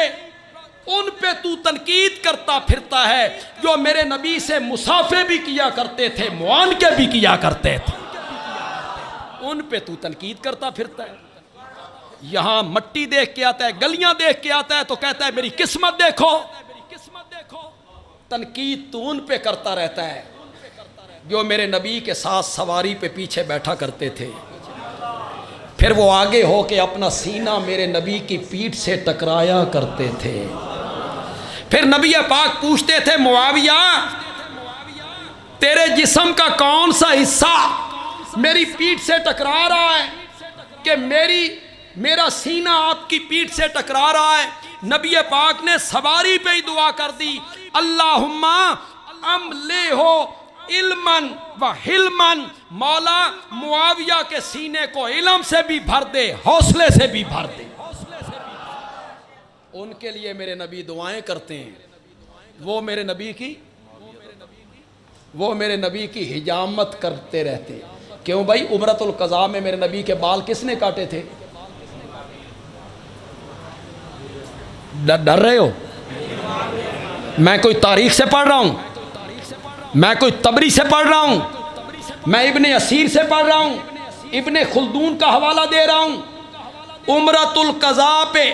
ان پہ تو تنقید کرتا پھرتا ہے جو میرے نبی سے مسافے بھی کیا کرتے تھے، معانقے بھی کیا کرتے تھے، ان پہ تو تنقید کرتا پھرتا ہے. یہاں مٹی دیکھ کے آتا ہے، گلیاں دیکھ کے آتا ہے تو کہتا ہے میری قسمت دیکھو. تنقید تو ان پہ کرتا رہتا ہے جو میرے نبی کے ساتھ سواری پہ پیچھے بیٹھا کرتے تھے. پھر وہ آگے ہو کے اپنا سینہ میرے نبی کی پیٹھ سے ٹکرایا کرتے تھے. پھر نبی پاک پوچھتے تھے معاویہ تیرے جسم کا کون سا حصہ میری پیٹھ سے ٹکرا رہا ہے کہ میرا سینہ آپ کی پیٹھ سے ٹکرا رہا ہے. نبی پاک نے سواری پہ ہی دعا کر دی، اللہم املے ہو علمن و حلمن، مولا معاویہ کے سینے کو علم سے بھی بھر دے، حوصلے سے بھی بھر دے. ان کے لیے میرے نبی دعائیں کرتے ہیں. وہ میرے نبی کی حجامت کرتے رہتے. کیوں بھائی؟ عمرۃ القضاء میں میرے نبی کے بال کس نے کاٹے تھے؟ ڈر رہے ہو؟ میں کوئی تاریخ سے پڑھ رہا ہوں، میں کوئی تبری سے پڑھ رہا ہوں، میں ابن اسیر سے پڑھ رہا ہوں، ابن خلدون کا حوالہ دے رہا ہوں. عمرۃ القضاء پہ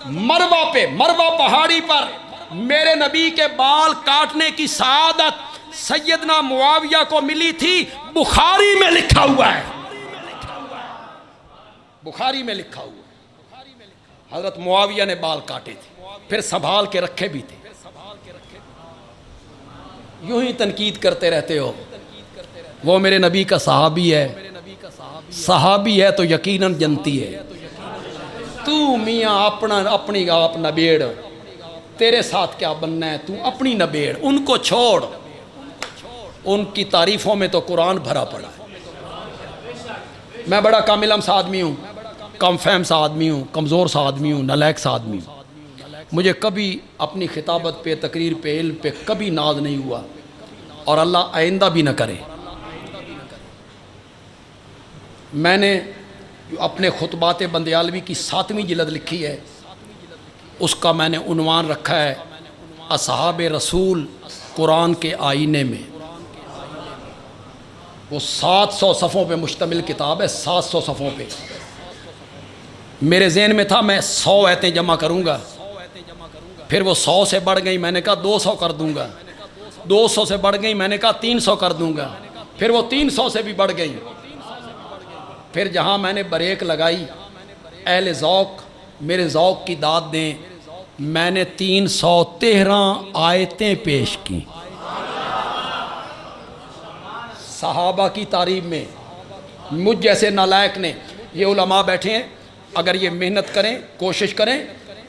مروہ پہاڑی پر میرے نبی کے بال کاٹنے کی سعادت سیدنا معاویہ کو ملی تھی، بخاری میں لکھا ہوا ہے، بخاری میں لکھا ہوا ہے۔ حضرت معاویہ نے بال کاٹے تھے، پھر سنبھال کے رکھے بھی تھے۔ یوں ہی تنقید کرتے رہتے ہو، وہ میرے نبی کا صحابی ہے، صحابی ہے تو یقیناً جنتی ہے۔ تو میاں اپنی آپ نبیڑ، تیرے ساتھ کیا بننا ہے، تو اپنی نبیڑ، ان کو چھوڑ۔ ان کی تعریفوں میں تو قرآن بھرا پڑا ہے۔ میں بڑا کم علم سا آدمی ہوں، کم فہم سا آدمی ہوں، کمزور سا آدمی ہوں، نالائق سا آدمی ہوں۔ مجھے کبھی اپنی خطابت پہ، تقریر پہ، علم پہ کبھی ناز نہیں ہوا، اور اللہ آئندہ بھی نہ کرے۔ میں نے اپنے خطبات بندیالوی کی 7ویں جلد لکھی ہے، اس کا میں نے عنوان رکھا ہے اصحاب رسول قرآن کے آئینے میں۔ وہ 700 صفحوں پہ مشتمل کتاب ہے، 700 صفحوں پہ۔ میرے ذہن میں تھا میں 100 آیتیں جمع کروں گا، پھر وہ 100 سے بڑھ گئی، میں نے کہا 200 کر دوں گا، 200 سے بڑھ گئی، میں نے کہا 300 کر دوں گا، پھر وہ 300 سے بھی بڑھ گئی۔ پھر جہاں میں نے بریک لگائی، اہل ذوق میرے ذوق کی داد دیں، میں نے 313 آیتیں پیش کی صحابہ کی تعریف میں۔ مجھ جیسے نالائق نے، یہ علماء بیٹھے ہیں، اگر یہ محنت کریں، کوشش کریں،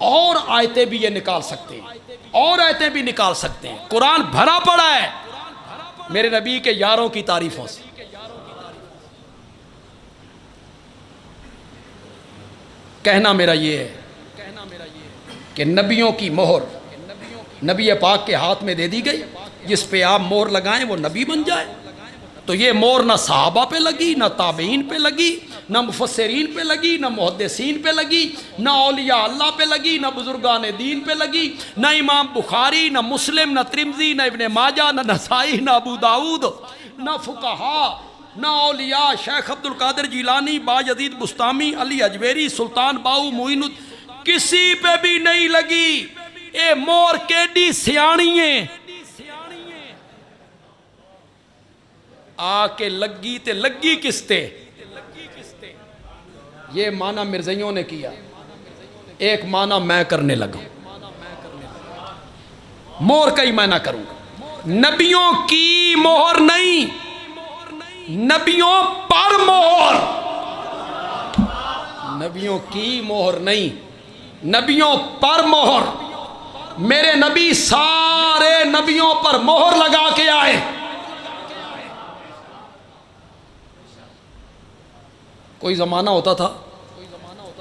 اور آیتیں بھی یہ نکال سکتے ہیں، اور آیتیں بھی نکال سکتے ہیں۔ قرآن بھرا پڑا ہے میرے نبی کے یاروں کی تعریفوں سے۔ کہنا میرا یہ ہے کہ نبیوں کی مہر نبی پاک کے ہاتھ میں دے دی گئی، جس پہ آپ مہر لگائیں وہ نبی بن جائے۔ تو یہ مہر نہ صحابہ پہ لگی، نہ تابعین پہ لگی، نہ مفسرین پہ لگی، نہ محدثین پہ لگی، نہ اولیاء اللہ پہ لگی، نہ بزرگان دین پہ لگی، نہ امام بخاری، نہ مسلم، نہ ترمذی، نہ ابن ماجہ، نہ نسائی، نہ ابو داؤد، نہ فقہا، نہ اولیاء شیخ عبد القادر جیلانی، بایزید بستامی، علی اجویری، سلطان باؤ، معین کسی پہ بھی نہیں لگی۔ اے مور کیڈی سیاڑییں آ کے لگی تے لگی کس تے؟ یہ معنی مرزائیوں نے کیا، ایک معنی میں کرنے لگا، مور کا ہی معنی کروں گا۔ نبیوں کی مہر نہیں، نبیوں پر مہر، نبیوں کی مہر نہیں، نبیوں پر مہر۔ میرے نبی سارے نبیوں پر مہر لگا کے آئے۔ کوئی زمانہ ہوتا تھا،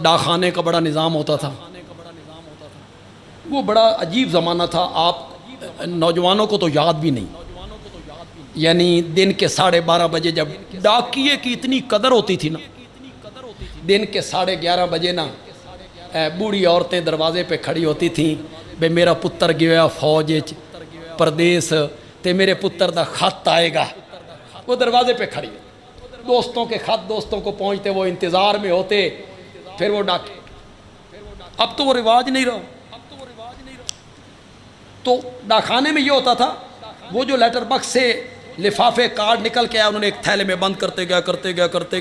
ڈاک خانے کا بڑا نظام ہوتا تھا، وہ بڑا عجیب زمانہ تھا۔ آپ نوجوانوں کو تو یاد بھی نہیں، یعنی دن کے 12:30 بجے جب ڈاکیے کی اتنی قدر ہوتی تھی نا، دن کے 11:30 بجے نا بوڑھی عورتیں دروازے پہ کھڑی ہوتی تھیں، بے میرا پتر گیا فوج پردیس تے میرے پتر دا خط آئے گا۔ وہ دروازے پہ کھڑی، دوستوں کے خط دوستوں کو پہنچتے، وہ انتظار میں ہوتے، پھر وہ ڈاکے۔ اب تو وہ رواج نہیں رہا۔ تو ڈاکخانے میں یہ ہوتا تھا، وہ جو لیٹر باکس سے لفافے کارڈ نکل کے آیا، انہوں نے ایک تھیلے میں بند کرتے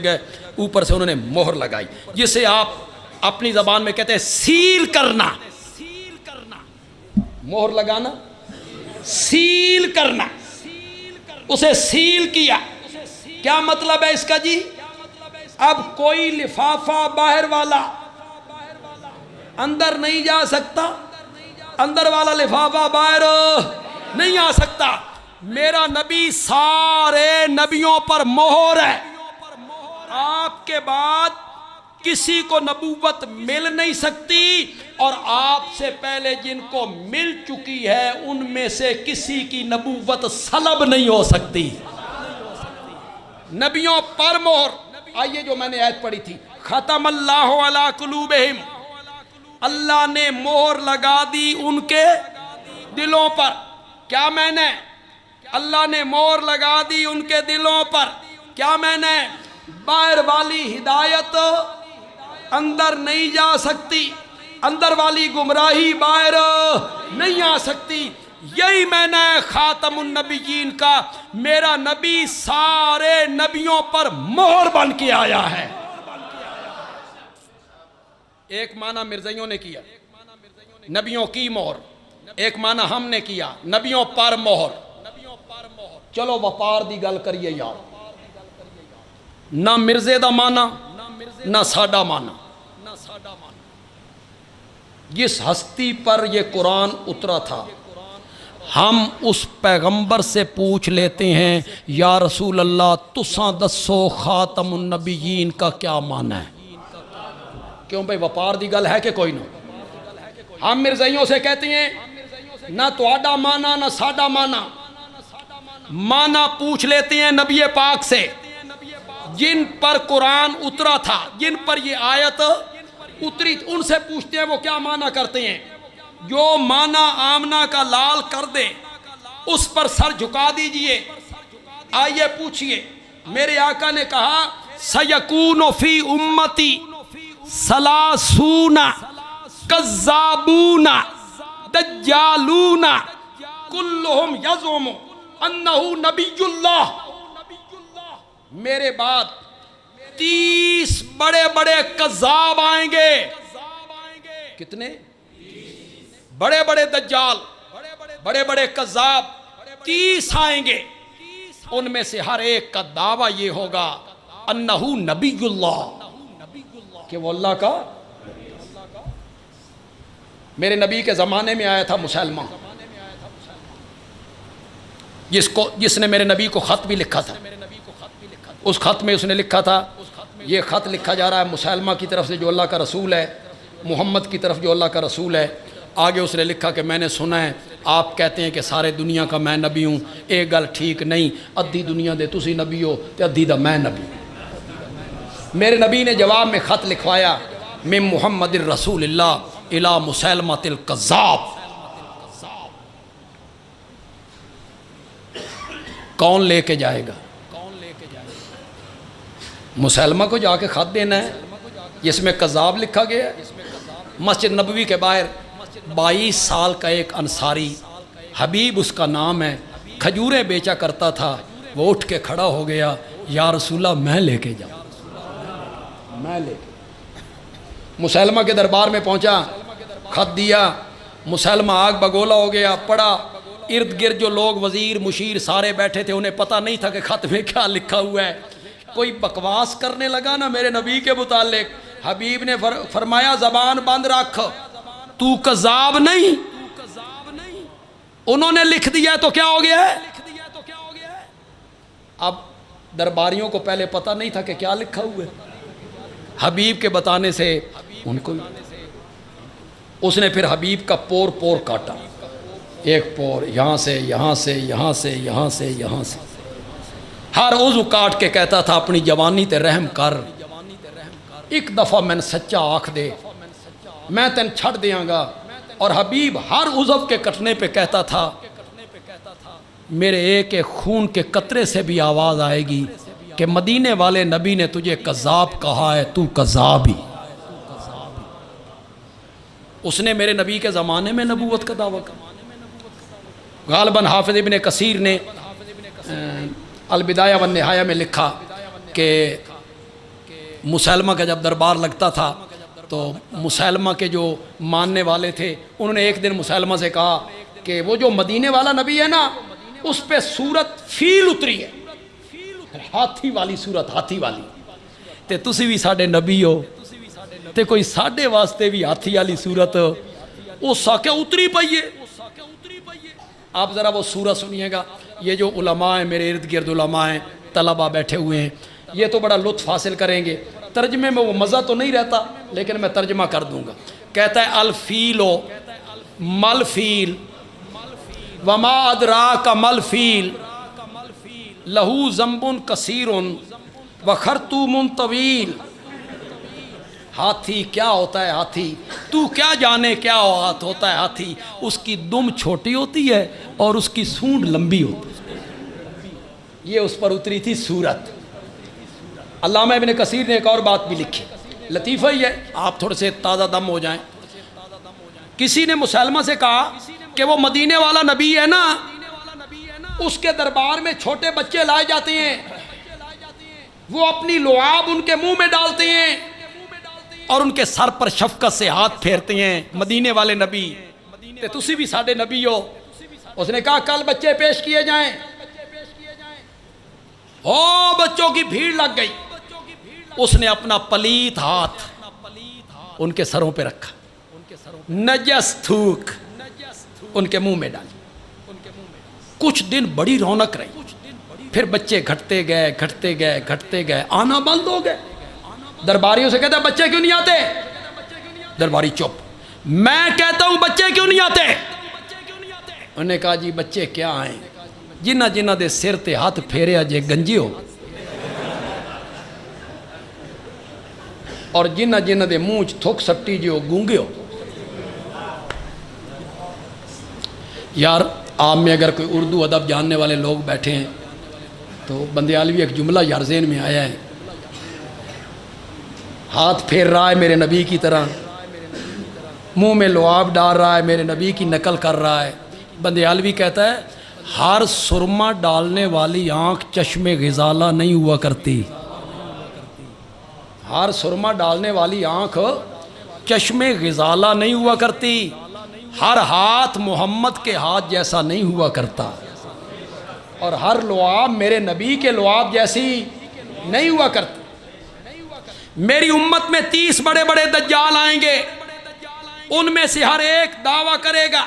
گئے، اوپر سے انہوں نے مہر لگائی، جسے آپ اپنی زبان میں کہتے ہیں سیل کرنا۔ مہر لگانا، سیل کرنا، اسے سیل کیا۔ کیا مطلب ہے اس کا جی؟ اب کوئی لفافہ باہر والا اندر نہیں جا سکتا، اندر والا لفافہ باہر نہیں آ سکتا۔ میرا نبی سارے نبیوں پر مہر ہے۔ آپ کے بعد کسی کو نبوت مل نہیں سکتی، اور آپ سے پہلے جن کو مل چکی ہے ان میں سے کسی کی نبوت سلب نہیں ہو سکتی۔ نبیوں پر مہر۔ آئیے جو میں نے آیت پڑھی تھی، ختم اللہ علی قلوبہم، اللہ نے مہر لگا دی ان کے دلوں پر۔ کیا میں نے؟ اللہ نے مہر لگا دی ان کے دلوں پر۔ کیا میں نے؟ باہر والی ہدایت اندر نہیں جا سکتی، اندر والی گمراہی باہر نہیں آ سکتی۔ یہی میں نے خاتم النبیین کا، میرا نبی سارے نبیوں پر مہر بن کے آیا ہے۔ ایک معنی مرزائیوں نے کیا نبیوں کی مہر، ایک معنی ہم نے کیا نبیوں پر مہر۔ چلو وپار دی گل کریے یار، نہ مرزے دا معنی نہ ساڈا معنی۔ جس ہستی پر یہ قرآن اترا تھا ہم اس پیغمبر سے پوچھ لیتے ہیں یا رسول اللہ تساں دسو خاتم النبیین کا کیا معنی ہے؟ کیوں بھئی وپار دی گل ہے کہ کوئی نہ؟ ہم مرزائیوں سے کہتے ہیں نہ تواڈا معنی نہ ساڈا معنی، معنی پوچھ لیتے ہیں نبی پاک سے جن پر قرآن اترا تھا، جن پر یہ آیت اتری، ان سے پوچھتے ہیں وہ کیا معنی کرتے ہیں۔ جو معنی آمنہ کا لال کر دے اس پر سر جھکا دیجئے۔ آئیے پوچھئے، میرے آقا نے کہا سَيَكُونُ فِي أُمَّتِي ثَلَاثُونَ كَذَّابُونَ دَجَّالُونَ كُلُّهُمْ يَزْعُمُ أَنَّهُ نَبِيُّ اللَّهِ، میرے بعد 30 بڑے بڑے کذاب آئیں گے۔ کتنے؟ بڑے بڑے دجال، بڑے بڑے کذاب 30 آئیں گے، ان میں سے ہر ایک کا دعویٰ یہ ہوگا انہو نبی اللہ، کہ وہ اللہ کا۔ میرے نبی کے زمانے میں آیا تھا مسلمہ، جس نے میرے نبی کو خط بھی لکھا تھا۔ اس خط میں اس نے لکھا تھا، یہ خط لکھا جا رہا ہے مسلمہ کی طرف سے جو اللہ کا رسول ہے، محمد کی طرف جو اللہ کا رسول ہے۔ آگے اس نے لکھا کہ میں نے سنا ہے آپ کہتے ہیں کہ سارے دنیا کا میں نبی ہوں، ایک گل ٹھیک نہیں، ادھی دنیا دے تسی نبی ہو تے ادھی دا میں نبی ہوں۔ میرے نبی نے جواب میں خط لکھوایا من محمد الرسول اللہ الی مسلمۃ الکذاب۔ کون لے کے جائے گا؟ مسلمہ کو جا کے خط دینا ہے جس میں کذاب لکھا گیا ہے۔ مسجد نبوی کے باہر 22 سال کا ایک انصاری، حبیب اس کا نام ہے، کھجوریں بیچا کرتا تھا، وہ اٹھ کے کھڑا ہو گیا، یا رسول اللہ میں لے کے جاؤں، میں لے کے۔ مسلمہ کے دربار میں پہنچا، خط دیا، مسلمہ آگ بگولا ہو گیا، پڑھا، ارد گرد جو لوگ وزیر مشیر سارے بیٹھے تھے انہیں پتہ نہیں تھا کہ خط میں کیا لکھا ہوا ہے۔ کوئی بکواس کرنے لگا نا میرے نبی کے متعلق، حبیب نے فرمایا زبان بند رکھ، تو کذاب نہیں۔ انہوں نے لکھ دیا تو کیا ہو گیا ہے؟ اب درباریوں کو پہلے پتہ نہیں تھا کہ کیا لکھا ہوا ہے، حبیب کے بتانے سے ان کو، اس نے پھر حبیب کا پور پور کاٹا، ایک پور یہاں سے یہاں سے یہاں سے یہاں سے یہاں سے، ہر عضو کاٹ کے کہتا تھا اپنی جوانی تے رحم کر، ایک دفعہ میں نے سچا آنکھ دے میں تین چھڑ دیاں گا۔ اور حبیب ہر عضو کے کٹنے پہ کہتا تھا میرے ایک ایک خون کے قطرے سے بھی آواز آئے گی کہ مدینے والے نبی نے تجھے کذاب کہا ہے، تو کذاب ہی۔ اس نے میرے نبی کے زمانے میں نبوت کا دعویٰ کیا۔ غالباً حافظ ابن کثیر نے البدایہ والنہایہ میں لکھا کہ مسلمہ کا جب دربار لگتا تھا تو مسلمہ کے جو ماننے والے تھے انہوں نے ایک دن مسلمہ سے کہا کہ وہ جو مدینے والا نبی ہے نا اس پہ صورت فیل اتری ہے، ہاتھی والی صورت، ہاتھی والی، تے تسی بھی ساڈے نبی ہو تے کوئی ساڈے واسطے بھی ہاتھی والی صورت وہ ساکے اتری پئیے۔ آپ ذرا وہ صورت سنیے گا، یہ جو علماء ہیں میرے ارد گرد علماء ہیں، طلباء بیٹھے ہوئے ہیں، یہ تو بڑا لطف حاصل کریں گے۔ ترجمے میں وہ مزہ تو نہیں رہتا لیکن میں ترجمہ کر دوں گا۔ کہتا ہے الفیلو مل فیل وما ادراک مل فیل لہو ذنب کثیر وخرطوم طویل۔ ہاتھی کیا ہوتا ہے؟ ہاتھی تو کیا جانے کیا ہوتا ہے ہاتھی؟ اس کی دم چھوٹی ہوتی ہے اور اس کی سونڈ لمبی ہوتی ہے۔ یہ اس پر اتری تھی صورت۔ علامہ ابن کثیر نے ایک اور بات بھی لکھی، لطیفہ ہی ہے، آپ تھوڑے سے تازہ دم ہو جائیں۔ کسی نے مسلمہ سے کہا کہ وہ مدینے والا نبی ہے نا، اس کے دربار میں چھوٹے بچے لائے جاتے ہیں، وہ اپنی لعاب ان کے منہ میں ڈالتے ہیں اور ان کے سر پر شفقت سے ہاتھ پھیرتے ہیں، مدینے والے نبی تے تسی بھی ساڈے نبی ہو۔ اس نے کہا کل بچے پیش کیے جائیں، بچوں کی بھیڑ لگ گئی، اس نے اپنا پلیت ہاتھ ان کے سروں پہ رکھا، نجس تھوک ان کے منہ میں ڈالی۔ کچھ دن بڑی رونق رہی، پھر بچے گھٹتے گئے، آنا بند ہو گئے۔ درباریوں سے کہتا ہے بچے کیوں نہیں آتے؟ درباری چپ۔ میں کہتا ہوں بچے کیوں نہیں آتے؟ انہوں نے کہا جی بچے کیا آئیں، جنہ دے سر تے ہاتھ پھیرے اجے گنجی ہو، اور جنہ دے منہ چ تھک سٹی جو گونگے ہو۔ یار آپ میں اگر کوئی اردو ادب جاننے والے لوگ بیٹھے ہیں تو بندیالوی ایک جملہ یار ذہن میں آیا ہے، ہاتھ پھیر رہا ہے میرے نبی کی طرح، منہ میں لعاب ڈال رہا ہے، میرے نبی کی نقل کر رہا ہے۔ بندیالوی کہتا ہے ہر سرما ڈالنے والی آنکھ چشم غزالہ نہیں ہوا کرتی، ہر سرما ڈالنے والی آنکھ چشم غزالہ نہیں ہوا کرتی، ہر ہاتھ محمد کے ہاتھ جیسا نہیں ہوا کرتا، اور ہر لعاب میرے نبی کے لعاب جیسی نہیں ہوا کرتی۔ میری امت میں 30 بڑے بڑے دجال آئیں گے، ان میں سے ہر ایک دعویٰ کرے گا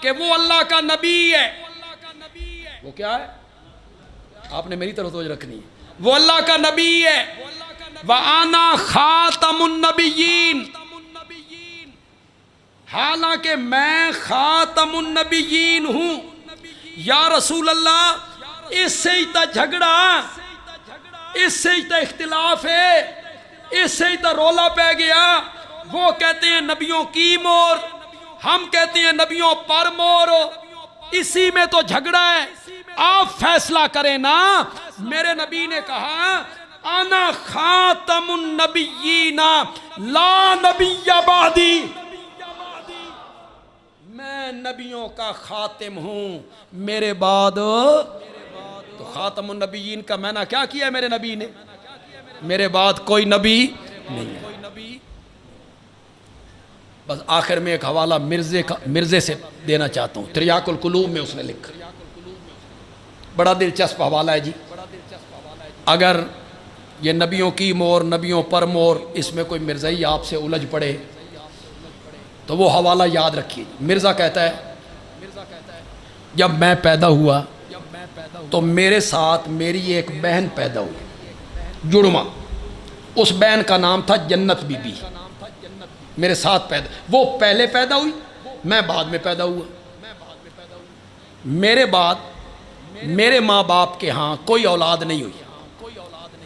کہ وہ اللہ کا نبی ہے۔ وہ کیا ہے؟ آپ نے میری طرف توجہ رکھنی ہے، وہ اللہ کا نبی ہے۔ وَأَنَا خَاتَمُ النَّبِيِّينَ، حالانکہ میں خاتم النبیین ہوں۔ یا رسول اللہ، اس سے ہی تا جھگڑا، اس سے ہی تا اختلاف ہے، اس سے ہی تا رولا پہ گیا۔ وہ کہتے ہیں نبیوں کی مور، ہم کہتے ہیں نبیوں پر مور، اسی میں تو جھگڑا ہے۔ آپ فیصلہ کریں نا۔ میرے نبی نے کہا انا خاتم النبیین لا نبی بعدی، میں نبیوں کا خاتم ہوں، میرے بعد تو خاتم النبیین کا معنی کیا کیا ہے میرے نبی نے؟ میرے بعد کوئی نبی نہیں ہے۔ بس آخر میں ایک حوالہ مرزے سے دینا چاہتا ہوں، تریاق القلوب میں اس نے لکھا، بڑا دلچسپ حوالہ ہے جی۔ اگر یہ نبیوں کی مور، نبیوں پر مور، اس میں کوئی مرزائی آپ سے الجھ پڑے تو وہ حوالہ یاد رکھیے۔ مرزا کہتا ہے جب میں پیدا ہوا تو میرے ساتھ میری ایک بہن پیدا ہوئی، جڑواں، اس بہن کا نام تھا جنت بی بی، میرے ساتھ پیدا، وہ پہلے پیدا ہوئی، میں بعد میں پیدا ہوا۔ میرے بعد میرے ماں باپ کے ہاں کوئی اولاد نہیں ہوئی،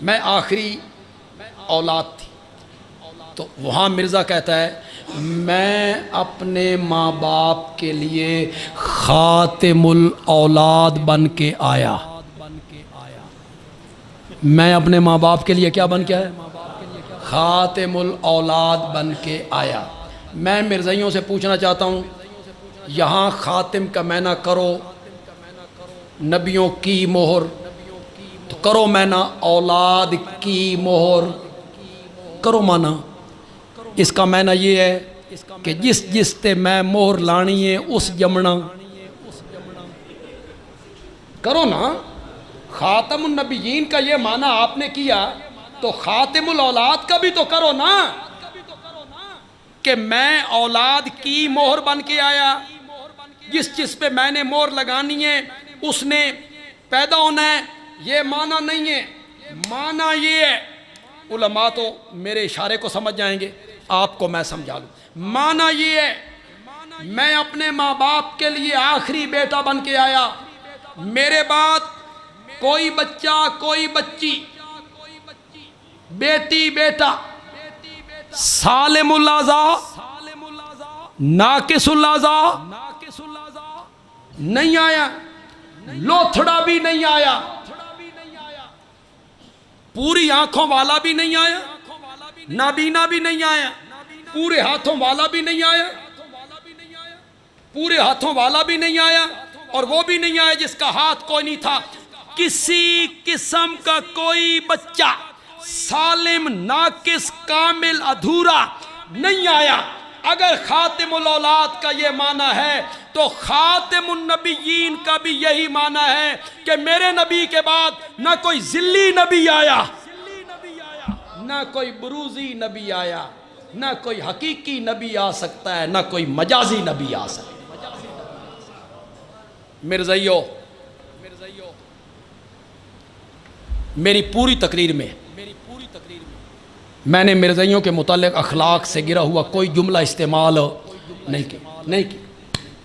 میں آخری اولاد تھی۔ تو وہاں مرزا کہتا ہے میں اپنے ماں باپ کے لیے خاتم الاولاد بن کے آیا، میں اپنے ماں باپ کے لیے کیا بن کے آیا؟ خاتم الاولاد بن کے آیا۔ میں مرزائیوں سے پوچھنا چاہتا ہوں، یہاں خاتم کا معنی کرو نبیوں کی مہر، تو کرو معنی اولاد کی مہر، کرو معنی۔ اس کا معنی یہ ہے کہ جس تے میں مہر لانی ہے اس جمنا، کرو نا۔ خاتم النبیین کا یہ معنی آپ نے کیا تو خاتم الاولاد کا بھی تو کرو نا، کہ میں اولاد کی مہر بن کے آیا، جس پہ میں نے مہر لگانی ہے اس نے پیدا ہونا ہے۔ یہ معنی نہیں ہے، معنی یہ ہے، علماء تو میرے اشارے کو سمجھ جائیں گے، آپ کو میں سمجھا لوں۔ معنی یہ ہے میں اپنے ماں باپ کے لیے آخری بیٹا بن کے آیا، میرے بعد کوئی بچہ، کوئی بچی، بیٹی، بیٹا، سالم الاعضاء ناقص الاعضاء نہیں آیا، لوتھڑا بھی نہیں آیا، پوری آنکھوں والا بھی نہیں آیا، نابینا بھی نہیں آیا، پورے ہاتھوں والا بھی نہیں آیا، پورے ہاتھوں والا بھی نہیں آیا اور وہ بھی نہیں آیا جس کا ہاتھ کوئی نہیں تھا. کسی قسم کا کوئی بچہ سالم، ناقص، کامل، ادھورا نہیں آیا. اگر خاتم الاولاد کا یہ معنی ہے تو خاتم النبیین کا بھی یہی معنی ہے کہ میرے نبی کے بعد نہ کوئی ذلی نبی آیا، نہ کوئی بروزی نبی آیا، نہ کوئی حقیقی نبی آ سکتا ہے، نہ کوئی مجازی نبی آ سکتا ہے. مرزائیو، میری پوری تقریر میں میں نے مرزائیوں کے متعلق اخلاق سے گرا ہوا کوئی جملہ استعمال نہیں کی.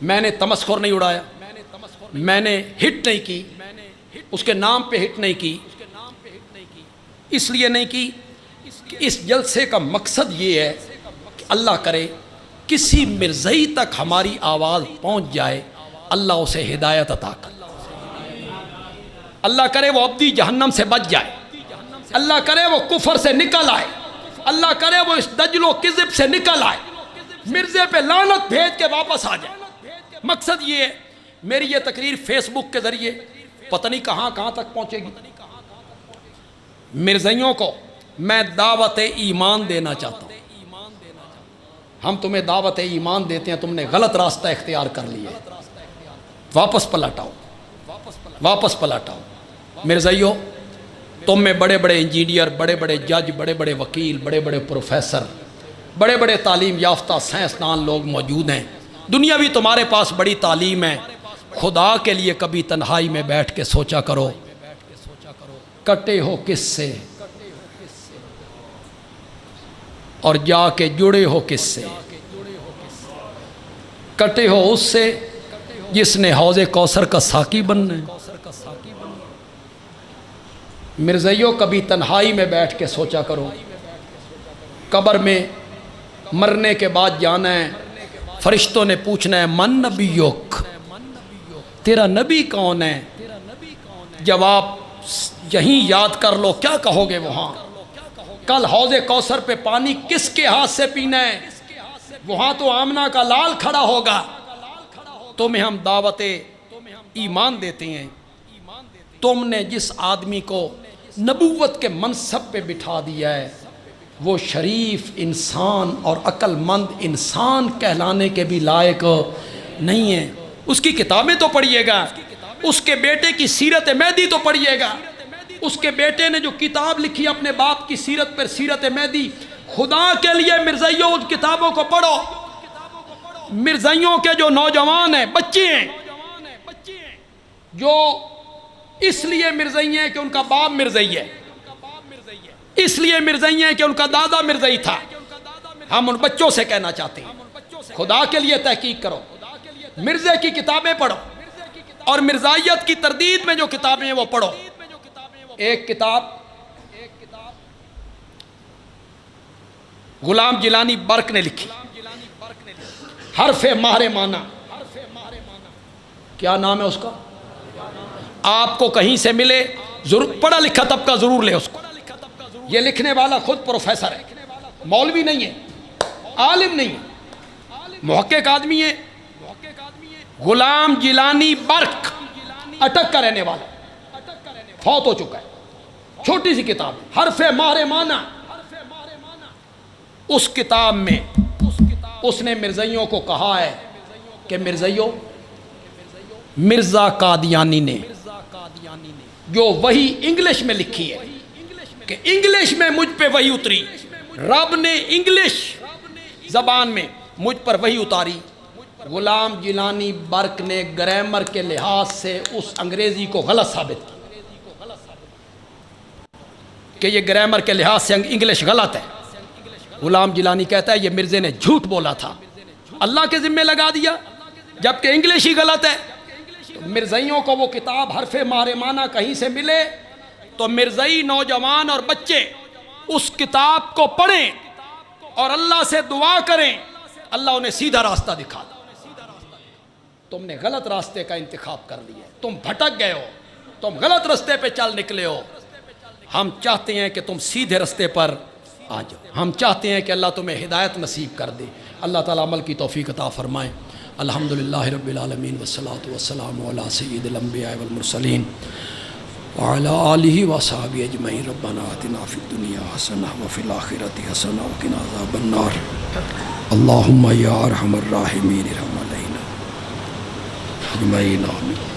میں نے تمسخر نہیں اڑایا، میں نے ہٹ نہیں کی، اس کے نام پہ ہٹ نہیں کی. اس لیے نہیں کی کہ اس جلسے کا مقصد یہ ہے کہ اللہ کرے کسی مرزائی تک ہماری آواز پہنچ جائے، اللہ اسے ہدایت عطا کرے. اللہ کرے وہ ابدی جہنم سے بچ جائے، اللہ کرے وہ کفر سے نکل آئے، اللہ کرے وہ اس دجل و کذب سے نکل آئے، مرزے پہ لعنت بھیج کے واپس آ جائے. مقصد یہ ہے. میری یہ تقریر فیس بک کے ذریعے پتہ نہیں کہاں تک پہنچے گی. مرزائیوں کو میں دعوت ایمان دینا چاہتا ہوں. ہم تمہیں دعوت ایمان دیتے ہیں، تم نے غلط راستہ اختیار کر لیا ہے، واپس پلٹ آؤ. مرزائیوں، تم میں بڑے بڑے انجینئر، بڑے بڑے جج، بڑے بڑے وکیل، بڑے بڑے پروفیسر، بڑے بڑے تعلیم یافتہ سائنسدان لوگ موجود ہیں. دنیا بھی تمہارے پاس بڑی تعلیم ہے. خدا کے لیے کبھی تنہائی میں بیٹھ کے سوچا کرو، کٹے ہو کس سے اور جا کے جڑے ہو کس سے؟ کٹے ہو اس سے جس نے حوض کوثر کا ساقی بننا ہے. مرزائیوں، کبھی تنہائی میں بیٹھ کے سوچا کرو. قبر میں مرنے کے بعد جانا ہے، فرشتوں نے پوچھنا ہے من نبیک، تیرا نبی کون ہے؟ جواب یہیں یاد کر لو، کیا کہو گے وہاں؟ کل حوض کوثر پہ پانی کس کے ہاتھ سے پینا ہے؟ وہاں تو آمنہ کا لال کھڑا ہوگا. تمہیں ہم دعوت ایمان دیتے ہیں. تم نے جس آدمی کو نبوت کے منصب پہ بٹھا دیا ہے وہ شریف انسان اور عقل مند انسان کہلانے کے بھی لائق نہیں ہے. اس کی کتابیں تو پڑھیے گا، اس کے بیٹے کی سیرت مہدی تو پڑھیے گا. اس کے بیٹے نے جو کتاب لکھی اپنے باپ کی سیرت پر، سیرت مہدی، خدا کے لیے مرزائیوں ان کتابوں کو پڑھو. مرزائیوں کے جو نوجوان ہیں، بچے ہیں، جو اس لیے مرزائی ہیں کہ ان کا باپ مرزائی ہے، اس لیے مرزائی ہیں کہ ان کا دادا مرزائی تھا. ہم ان بچوں سے کہنا چاہتے ہیں خدا کے لیے تحقیق کرو، مرزے کی کتابیں پڑھو، اور مرزائیت کی تردید میں جو کتابیں ہیں وہ پڑھو. ایک کتاب غلام جیلانی برق نے لکھی، حرف ماہر معنی. کیا نام ہے اس کا؟ آپ کو کہیں سے ملے، ضرور پڑھا لکھا طبقہ ضرور لے اس کو. یہ لکھنے والا خود پروفیسر ہے، مولوی نہیں ہے، عالم نہیں ہے، محقق آدمی ہے. غلام جیلانی برق، اٹک کا رہنے والا، فوت ہو چکا ہے. چھوٹی سی کتاب حرف ماہر معنی. اس کتاب میں اس نے مرزائیوں کو کہا ہے کہ مرزائیوں، مرزا قادیانی نے جو وحی انگلش میں لکھی ہے کہ انگلش میں مجھ پہ وحی اتری، رب نے انگلش زبان میں مجھ پر وحی اتاری. غلام جیلانی برق نے گرامر کے لحاظ سے اس انگریزی کو غلط ثابت کیا کہ یہ گرامر کے لحاظ سے انگلش غلط ہے. غلام جیلانی کہتا ہے یہ مرزے نے جھوٹ بولا تھا، اللہ کے ذمہ لگا دیا جبکہ انگلش ہی غلط ہے. مرزائیوں کو وہ کتاب حرف ماہر معنی کہیں سے ملے تو مرزائی نوجوان اور بچے اس کتاب کو پڑھیں اور اللہ سے دعا کریں، اللہ انہیں سیدھا راستہ دکھا دے. تم نے غلط راستے کا انتخاب کر لیا، تم بھٹک گئے ہو، تم غلط راستے پہ چل نکلے ہو. ہم چاہتے ہیں کہ تم سیدھے راستے پر آ جاؤ. ہم چاہتے ہیں کہ اللہ تمہیں ہدایت نصیب کر دے. اللہ تعالیٰ عمل کی توفیق عطا فرمائے. الحمدللہ رب العالمین والصلاة والسلام علی سید الانبیاء والمرسلین وعلی آلہ وصحبہ اجمعین ربنا آتنا فی الدنیا حسنہ وفی الآخرۃ حسنہ وقنا عذاب النار اللہم یا ارحم الراحمین ارحم علینا اجمعین آمین.